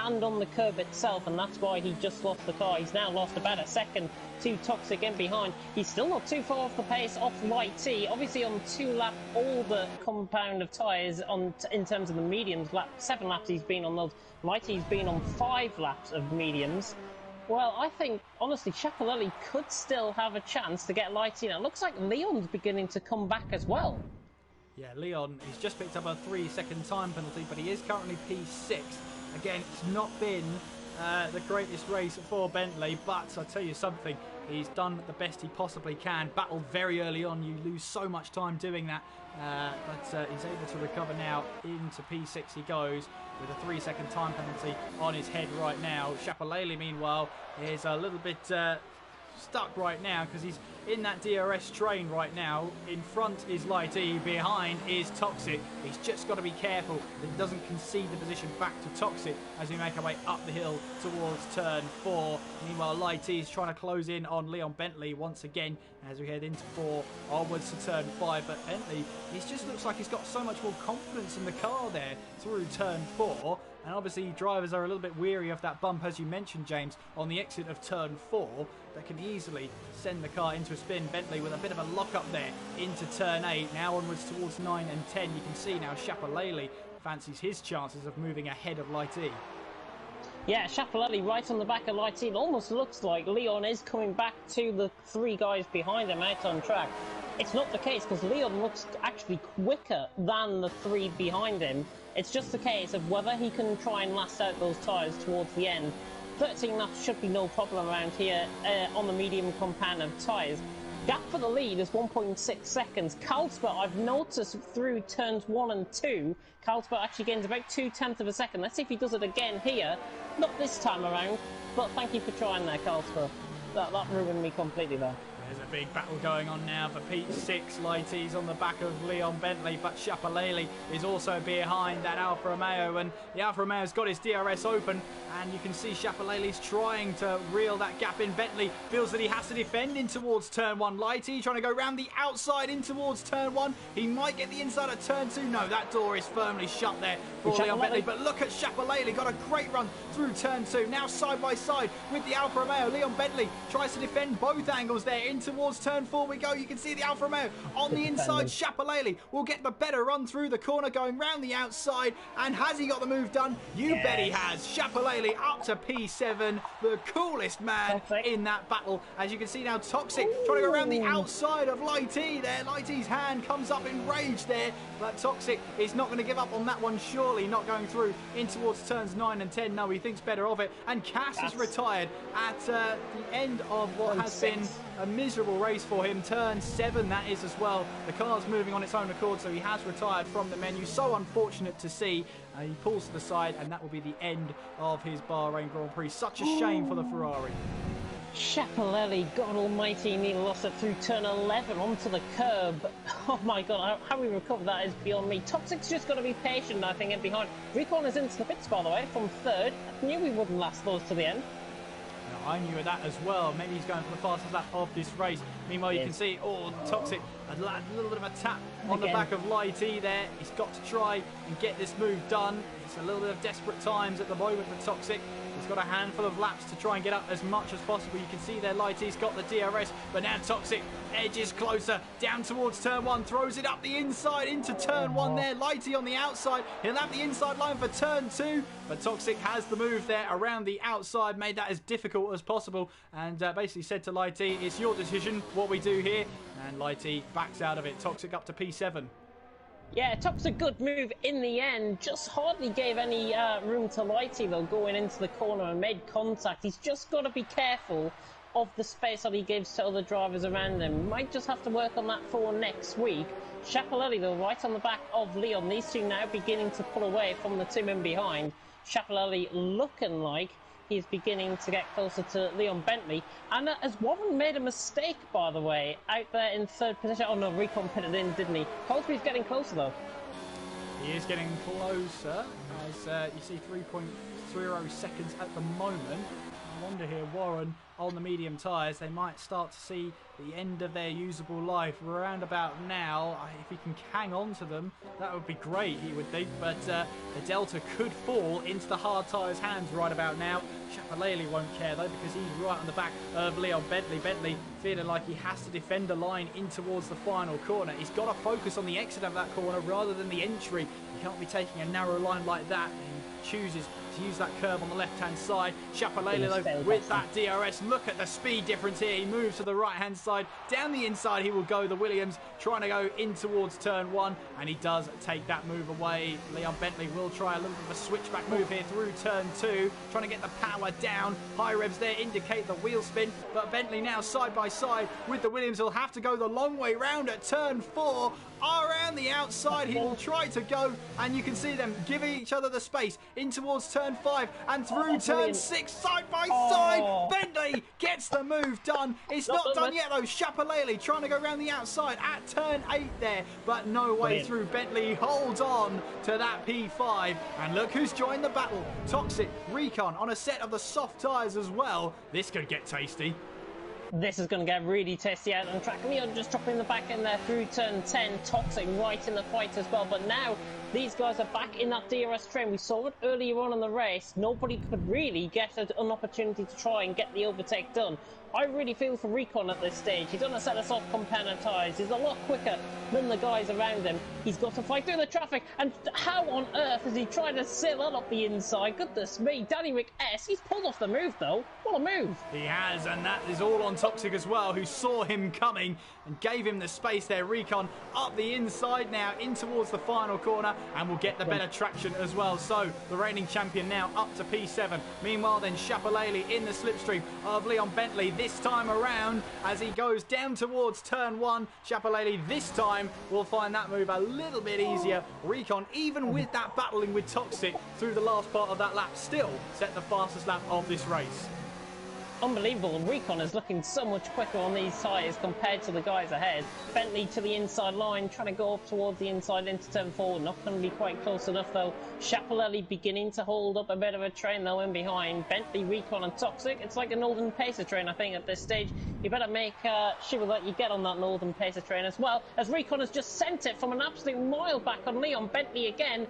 Speaker 2: and on the curb itself, and that's why he just lost the car. He's now lost about a second to Toxic in behind. He's still not too far off the pace off Lighty. Obviously on 2 lap, all the compound of tyres in terms of the mediums. 7 laps he's been on those. Lighty's been on 5 laps of mediums. Well, I think, honestly, Shapalele could still have a chance to get Lighty in. It looks like Leon's beginning to come back as well.
Speaker 1: Yeah, Leon, he's just picked up a 3-second time penalty, but he is currently P6. Again, it's not been the greatest race for Bentley, but I'll tell you something, he's done the best he possibly can. Battled very early on, you lose so much time doing that, but he's able to recover now. Into P6 he goes with a 3-second time penalty on his head right now. Shapalele, meanwhile, is a little bit stuck right now because he's in that DRS train right now. In front is Lighty, behind is Toxic. He's just got to be careful that he doesn't concede the position back to Toxic as we make our way up the hill towards turn 4. Meanwhile, Lighty is trying to close in on Leon Bentley once again as we head into 4 onwards to turn 5. But Bentley, he just looks like he's got so much more confidence in the car there through turn 4. And obviously drivers are a little bit weary of that bump, as you mentioned, James, on the exit of turn 4. That can easily send the car into a spin. Bentley with a bit of a lock-up there into turn 8. Now onwards towards 9 and 10. You can see now Shapalele fancies his chances of moving ahead of Lighty.
Speaker 2: Yeah, Shapalele right on the back of Lighty. It almost looks like Leon is coming back to the 3 guys behind him out on track. It's not the case because Leon looks actually quicker than the 3 behind him. It's just a case of whether he can try and last out those tyres towards the end. 13 laps should be no problem around here on the medium compound of tyres. Gap for the lead is 1.6 seconds. Carlsberg, I've noticed through turns 1 and 2, Carlsberg actually gains about 0.2 of a second. Let's see if he does it again here. Not this time around, but thank you for trying there, Carlsberg. That ruined me completely there.
Speaker 1: There's a big battle going on now for P6. Lighty's on the back of Leon Bentley, but Shapalele is also behind that Alfa Romeo, and the Alfa Romeo's got his DRS open, and you can see Shapalele's trying to reel that gap in. Bentley feels that he has to defend in towards turn 1. Lighty trying to go round the outside in towards turn 1. He might get the inside of turn 2. No, that door is firmly shut there for Leon Bentley, but look at Shapalele, got a great run through turn 2. Now side by side with the Alfa Romeo. Leon Bentley tries to defend both angles there. In towards turn 4 we go. You can see the Alfa Romeo on the inside. Shapalele will get the better run through the corner, going round the outside. And has he got the move done? You bet he has. Shapalele up to P7, the coolest man in that battle. As you can see now, Toxic trying to go around the outside of Lighty there. Lighty's hand comes up in rage there, but Toxic is not going to give up on that one, surely. Not going through in towards turns 9 and 10. No, he thinks better of it. And Cass is retired at the end of what has been a miserable race for him. Turn 7 that is as well. The car's moving on its own accord, so he has retired from the menu. So unfortunate to see. He pulls to the side, and that will be the end of his Bahrain Grand Prix. Such a shame for the Ferrari.
Speaker 2: Shapalele, God almighty, he lost it through turn 11 onto the curb. Oh my God, how we recover that is beyond me. Toxic's just got to be patient, I think, in behind. Recon is into the pits, by the way, from 3rd. I knew we wouldn't last those to the end.
Speaker 1: I knew that as well. Maybe he's going for the fastest lap of this race. Meanwhile, you can see, Toxic, a little bit of a tap on the back of Lighty there. He's got to try and get this move done. It's a little bit of desperate times at the moment for Toxic. He's got a handful of laps to try and get up as much as possible. You can see there Lighty's got the DRS, but now Toxic edges closer down towards turn 1, throws it up the inside into turn 1 there. Lighty on the outside. He'll have the inside line for turn 2, but Toxic has the move there around the outside, made that as difficult as possible, and basically said to Lighty, it's your decision what we do here, and Lighty backs out of it. Toxic up to P7.
Speaker 2: Yeah, Toxic good move in the end. Just hardly gave any room to Lighty though, going into the corner and made contact. He's just got to be careful of the space that he gives to other drivers around him. Might just have to work on that for next week. Shapalele though, right on the back of Leon. These two now beginning to pull away from the 2 men behind. Schiaparelli looking like he's beginning to get closer to Leon Bentley. And has Warren made a mistake, by the way, out there in third position? Oh no, Recon pitted in, didn't he? Colesby's getting closer though.
Speaker 1: He is getting closer, as you see 3.30 seconds at the moment. I wonder here, Warren on the medium tyres, they might start to see the end of their usable life around about now. If he can hang on to them, that would be great, he would think, but the Delta could fall into the hard tyres' hands right about now. Schiaparelli won't care though, because he's right on the back of Leon Bentley. Bentley feeling like he has to defend a line in towards the final corner. He's got to focus on the exit of that corner rather than the entry. He can't be taking a narrow line like that. He chooses to use that curve on the left-hand side. Schiaparelli though, with that DRS, look at the speed difference here. He moves to the right-hand side. Down the inside he will go, the Williams, trying to go in towards turn 1, and he does take that move away. Leon Bentley will try a little bit of a switchback move here through turn 2, trying to get the power down. High revs there indicate the wheel spin, but Bentley now side by side with the Williams. He'll have to go the long way round at turn 4. Around the outside he will try to go, and you can see them giving each other the space in towards turn 5 and through turn 6, side by side. Bentley gets the move done. It's not done yet though. Schiaparelli trying to go around the outside at turn 8 there, but no way through. Bentley holds on to that P5, and look who's joined the battle. Toxic, Recon on a set of the soft tyres as well. This could get tasty.
Speaker 2: This is going to get really tasty out on track. Leon just dropping the back end there through turn 10. Toxic right in the fight as well. But now these guys are back in that DRS train. We saw it earlier on in the race. Nobody could really get an opportunity to try and get the overtake done. I really feel for Recon at this stage. He's on a set of soft Commentators. He's a lot quicker than the guys around him. He's got to fight through the traffic. And how on earth is he trying to sail that up the inside? Goodness me, Danny Rick S. He's pulled off the move though. What a move.
Speaker 1: He has, and that is all on Toxic as well, who saw him coming and gave him the space there. Recon up the inside now in towards the final corner, and will get the better traction as well. So the reigning champion now up to P7. Meanwhile then, Schiaparelli in the slipstream of Leon Bentley this time around as he goes down towards turn 1. Schiaparelli this time will find that move a little bit easier. Recon, even with that battling with Toxic through the last part of that lap, still set the fastest lap of this race.
Speaker 2: Unbelievable. Recon is looking so much quicker on these tyres compared to the guys ahead. Bentley to the inside line, trying to go up towards the inside into turn 4. Not going to be quite close enough though. Schiaparelli beginning to hold up a bit of a train though in behind. Bentley, Recon and Toxic. It's like a Northern Pacer train, I think, at this stage. You better make sure that you get on that Northern Pacer train as well, as Recon has just sent it from an absolute mile back on Leon Bentley again.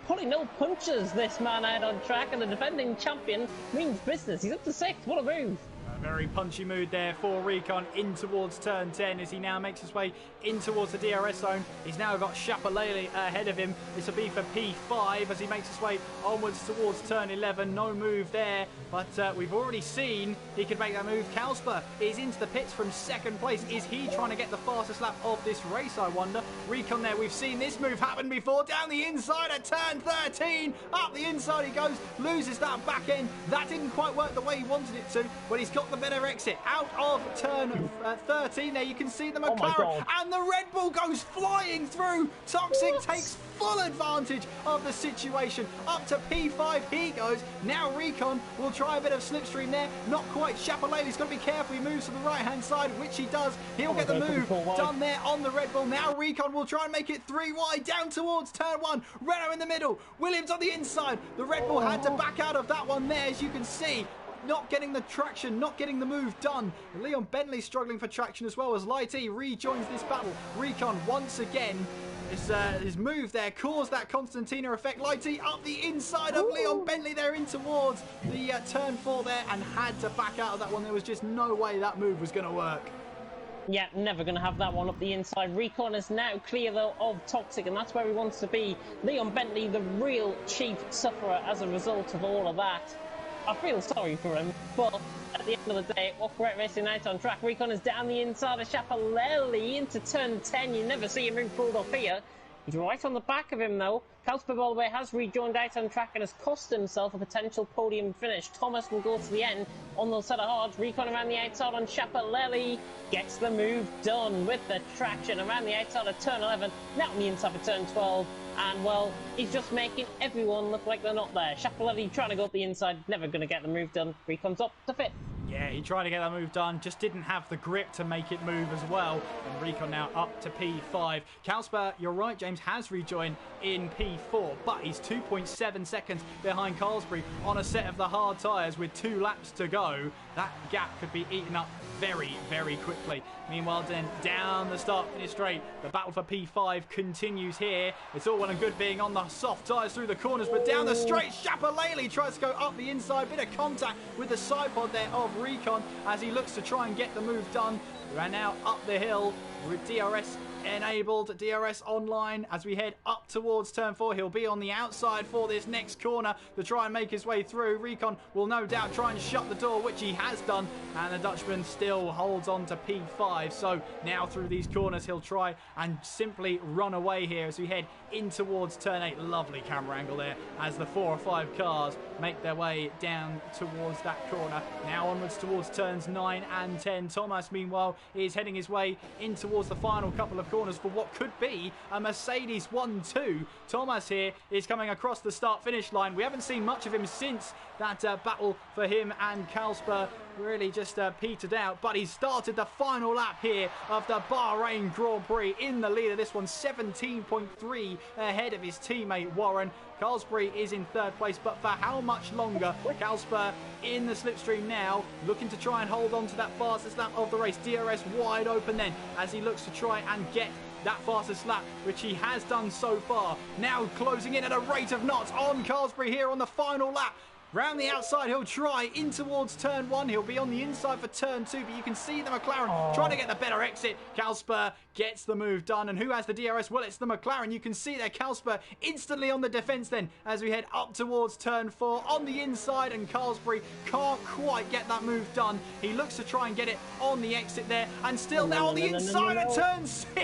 Speaker 2: Pulling no punches, this man out on track, and the defending champion means business. He's up to 6th. What a move.
Speaker 1: A very punchy mood there for Recon in towards turn 10 as he now makes his way in towards the DRS zone. He's now got Schiaparelli ahead of him. This will be for P5 as he makes his way onwards towards turn 11. No move there, but we've already seen he could make that move. Kalsper is into the pits from 2nd place. Is he trying to get the fastest lap of this race, I wonder? Recon there, we've seen this move happen before. Down the inside at turn 13. Up the inside he goes, loses that back end. That didn't quite work the way he wanted it to, but he's got the better exit out of turn 13 there. You can see the McLaren, and the Red Bull goes flying through. Toxic takes full advantage of the situation. Up to P5 he goes. Now Recon will try a bit of slipstream there. Not quite. Schiaparelli's got to be careful. He moves to the right hand side, which he does. He'll get the move done there on the Red Bull. Now Recon will try and make it 3 wide down towards turn 1. Renault in the middle. Williams on the inside. The Red Bull had to back out of that one there, as you can see. Not getting the traction, not getting the move done. Leon Bentley struggling for traction as well as Lighty rejoins this battle. Recon once again, his move there caused that Constantina effect. Lighty up the inside of Leon Bentley there in towards the turn 4 there, and had to back out of that one. There was just no way that move was going to work.
Speaker 2: Yeah, never going to have that one up the inside. Recon is now clear, though, of Toxic, and that's where he wants to be. Leon Bentley, the real chief sufferer as a result of all of that. I feel sorry for him, but at the end of the day, what great racing out on track. Recon is down the inside of Schiaparelli into turn 10. You never see him move pulled off here. He's right on the back of him, though. Kalsper, by the way, has rejoined out on track and has cost himself a potential podium finish. Thomas will go to the end on the set of hards. Recon around the outside on Chapalelli. Gets the move done with the traction around the outside of turn 11. Now on the inside of turn 12. And, well, he's just making everyone look like they're not there. Chapalelli trying to go up the inside. Never going to get the move done. Recon's up to 5th.
Speaker 1: Yeah, he tried to get that move done, just didn't have the grip to make it move as well. And Recon now up to P5. Kalsper, you're right, James, has rejoined in P4, but he's 2.7 seconds behind Carlsbury on a set of the hard tyres with 2 laps to go. That gap could be eaten up very, very quickly. Meanwhile, then down the start-finish straight, the battle for P5 continues here. It's all well and good being on the soft tyres through the corners, but down the straight, Chapalelli tries to go up the inside. Bit of contact with the side pod there of Recon as he looks to try and get the move done. We're now up the hill with DRS enabled, DRS online as we head up towards turn 4. He'll be on the outside for this next corner to try and make his way through. Recon will no doubt try and shut the door, which he has done, and the Dutchman still holds on to P5. So now through these corners he'll try and simply run away here as we head in towards turn 8. Lovely camera angle there as the 4 or 5 cars make their way down towards that corner. Now onwards towards turns 9 and 10. Thomas, meanwhile, is heading his way in towards the final couple of corners for what could be a Mercedes 1-2. Thomas here is coming across the start-finish line. We haven't seen much of him since that battle for him and Kalsper really just petered out, but he started the final lap here of the Bahrain Grand Prix in the lead of this one, 17.3 ahead of his teammate Warren. Carlsbury is in 3rd place, but for how much longer? Kalsper in the slipstream now, looking to try and hold on to that fastest lap of the race. DRS wide open then as he looks to try and get that fastest lap, which he has done so far. Now closing in at a rate of knots on Carlsbury here on the final lap. Round the outside, he'll try in towards turn 1. He'll be on the inside for turn 2, but you can see the McLaren trying to get the better exit. Kalsper gets the move done, and who has the DRS? Well, it's the McLaren. You can see there Kalsper instantly on the defence then as we head up towards turn 4 on the inside, and Carlsbury can't quite get that move done. He looks to try and get it on the exit there, and still now on the inside at turn 6.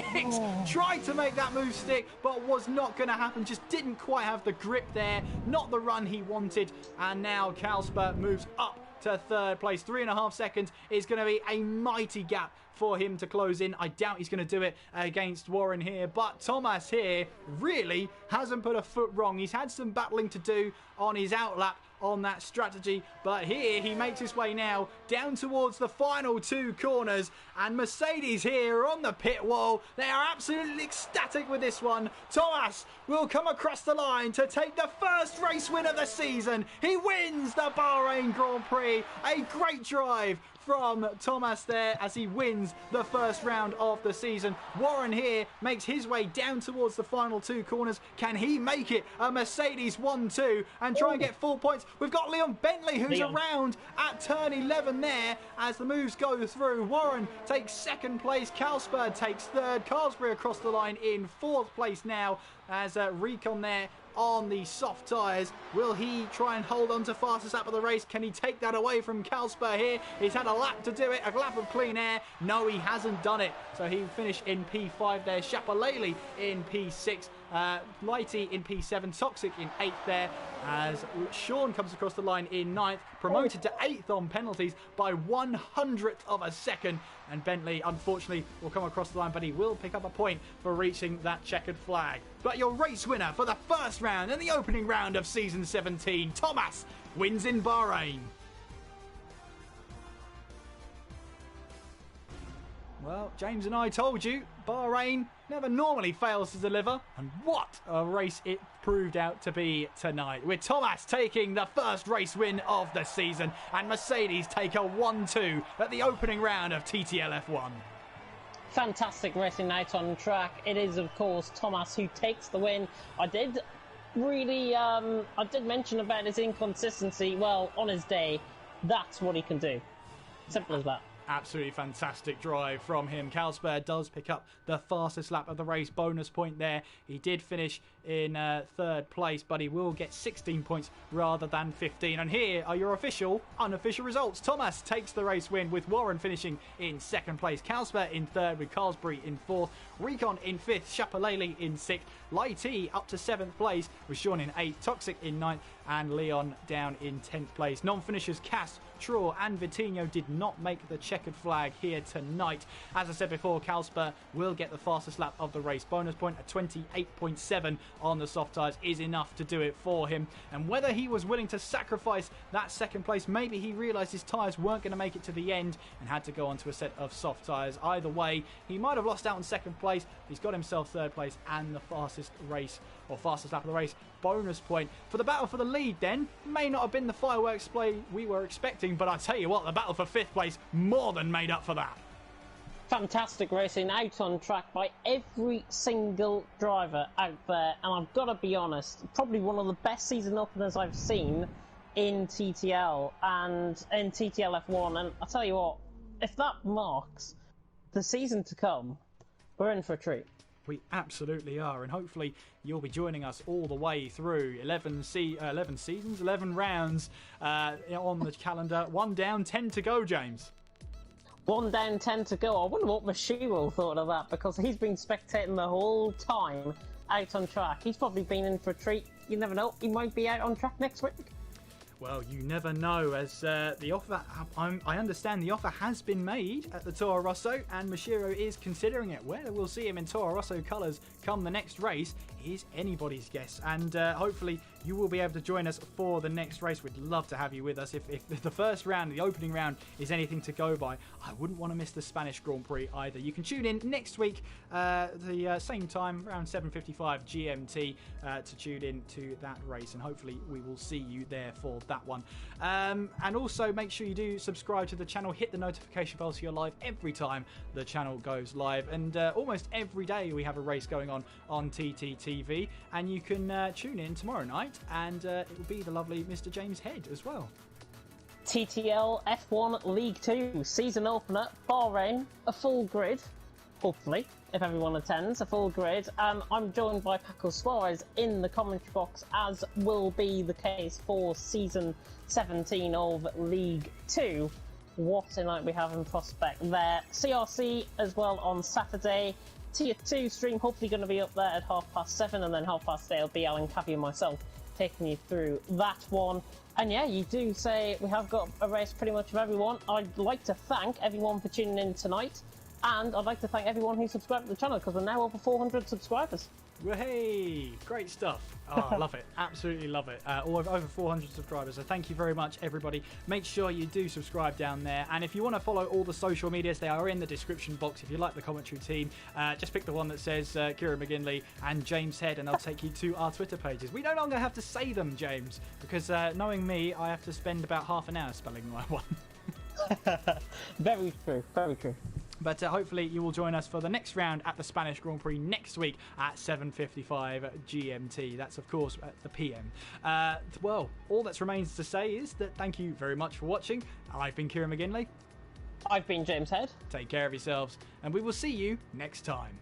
Speaker 1: Tried to make that move stick, but was not going to happen. Just didn't quite have the grip there. Not the run he wanted, and now Kalsper moves up to 3rd place. 3.5 seconds is going to be a mighty gap for him to close in. I doubt he's going to do it against Warren here, but Thomas here really hasn't put a foot wrong. He's had some battling to do on his outlap on that strategy, but here he makes his way now down towards the final 2 corners, and Mercedes here on the pit wall. They are absolutely ecstatic with this one. Thomas will come across the line to take the first race win of the season. He wins the Bahrain Grand Prix. A great drive from Thomas there as he wins the first round of the season. Warren here makes his way down towards the final 2 corners. Can he make it a Mercedes 1-2 and try and get 4 points? We've got Leon Bentley who's around at turn 11 there as the moves go through. Warren takes 2nd place. Kalsper takes 3rd. Carlsbury across the line in 4th place now as Recon there on the soft tyres. Will he try and hold on to fastest lap of the race? Can he take that away from Kalsper here? He's had a lap to do it, a lap of clean air. No, he hasn't done it. So he finished in P5 there. Chapalelli in P6. Lighty in P7. Toxic in 8th there as Sean comes across the line in 9th. Promoted to 8th on penalties by 100th of a second. And Bentley, unfortunately, will come across the line, but he will pick up a point for reaching that checkered flag. But your race winner for the first round and the opening round of Season 17, Thomas, wins in Bahrain. Well, James and I told you, Bahrain never normally fails to deliver. And what a race it proved out to be tonight, with Thomas taking the first race win of the season and Mercedes take a 1-2 at the opening round of TTL F1.
Speaker 2: Fantastic racing night on track. It is, of course, Thomas who takes the win. I did mention about his inconsistency. Well, on his day, that's what he can do. Simple as that.
Speaker 1: Absolutely fantastic drive from him. Carlsberg does pick up the fastest lap of the race. Bonus point there. He did finish in third place, but he will get 16 points rather than 15. And here are your unofficial results. Thomas takes the race win with Warren finishing in second place. Carlsberg in third with Carlsbury in fourth. Recon in fifth. Chapalele in sixth. Lighty up to seventh place with Sean in eighth. Toxic in ninth. And Leon down in 10th place. Non-finishers Cass, Traw and Vitinho did not make the checkered flag here tonight. As I said before, Carlsberg will get the fastest lap of the race. Bonus point at 28.7 on the soft tyres is enough to do it for him. And whether he was willing to sacrifice that second place, maybe he realised his tyres weren't going to make it to the end and had to go onto a set of soft tyres. Either way, he might have lost out on second place. He's got himself third place and the fastest lap of the race. Bonus point for the battle for the lead then. May not have been the fireworks display we were expecting, but I tell you what, the battle for fifth place more than made up for that.
Speaker 2: Fantastic racing out on track by every single driver out there, and I've got to be honest, probably one of the best season openers I've seen in TTL and in TTL F1. And I tell you what, if that marks the season to come, we're in for a treat.
Speaker 1: We absolutely are, and hopefully you'll be joining us all the way through 11 seasons, 11 rounds on the calendar. 1 down, 10 to go, James.
Speaker 2: 1 down, 10 to go. I wonder what Mashiro thought of that, because he's been spectating the whole time out on track. He's probably been in for a treat. You never know, he might be out on track next week.
Speaker 1: Well, you never know, as the offer, I understand the offer has been made at the Toro Rosso, and Mashiro is considering it. Whether we'll see him in Toro Rosso colours come the next race is anybody's guess, and hopefully you will be able to join us for the next race. We'd love to have you with us. If the first round, the opening round, is anything to go by, I wouldn't want to miss the Spanish Grand Prix either. You can tune in next week, the same time, around 7:55 GMT, to tune in to that race, and hopefully we will see you there for that one. And also make sure you do subscribe to the channel, hit the notification bell so you're live every time the channel goes live, and almost every day we have a race going on TTTV, and you can tune in tomorrow night, and it will be the lovely Mr. James Head as well.
Speaker 2: TTL F1 League 2 season opener, Bahrain, a full grid, hopefully, if everyone attends, a full grid. I'm joined by Paco Suarez in the commentary box, as will be the case for season 17 of League 2. What a night we have in prospect there. CRC as well on Saturday. Tier 2 stream hopefully going to be up there at 7:30, and then 8:30 it'll be Alan Cappy and myself taking you through that one. And yeah, you do say we have got a race pretty much of everyone. I'd like to thank everyone for tuning in tonight, and I'd like to thank everyone who subscribed to the channel, because we're now over 400 subscribers.
Speaker 1: Hey, great stuff. Oh, I love it. Absolutely love it. Over 400 subscribers. So thank you very much, everybody. Make sure you do subscribe down there. And if you want to follow all the social medias, they are in the description box. If you like the commentary team, just pick the one that says Kieran McGinley and James Head, and they'll take you to our Twitter pages. We no longer have to say them, James, because knowing me, I have to spend about half an hour spelling my one.
Speaker 2: Very true. Very true.
Speaker 1: But hopefully you will join us for the next round at the Spanish Grand Prix next week at 7:55 GMT. That's, of course, at the PM. Well, all that remains to say is that thank you very much for watching. I've been Kieran McGinley.
Speaker 2: I've been James Head.
Speaker 1: Take care of yourselves, and we will see you next time.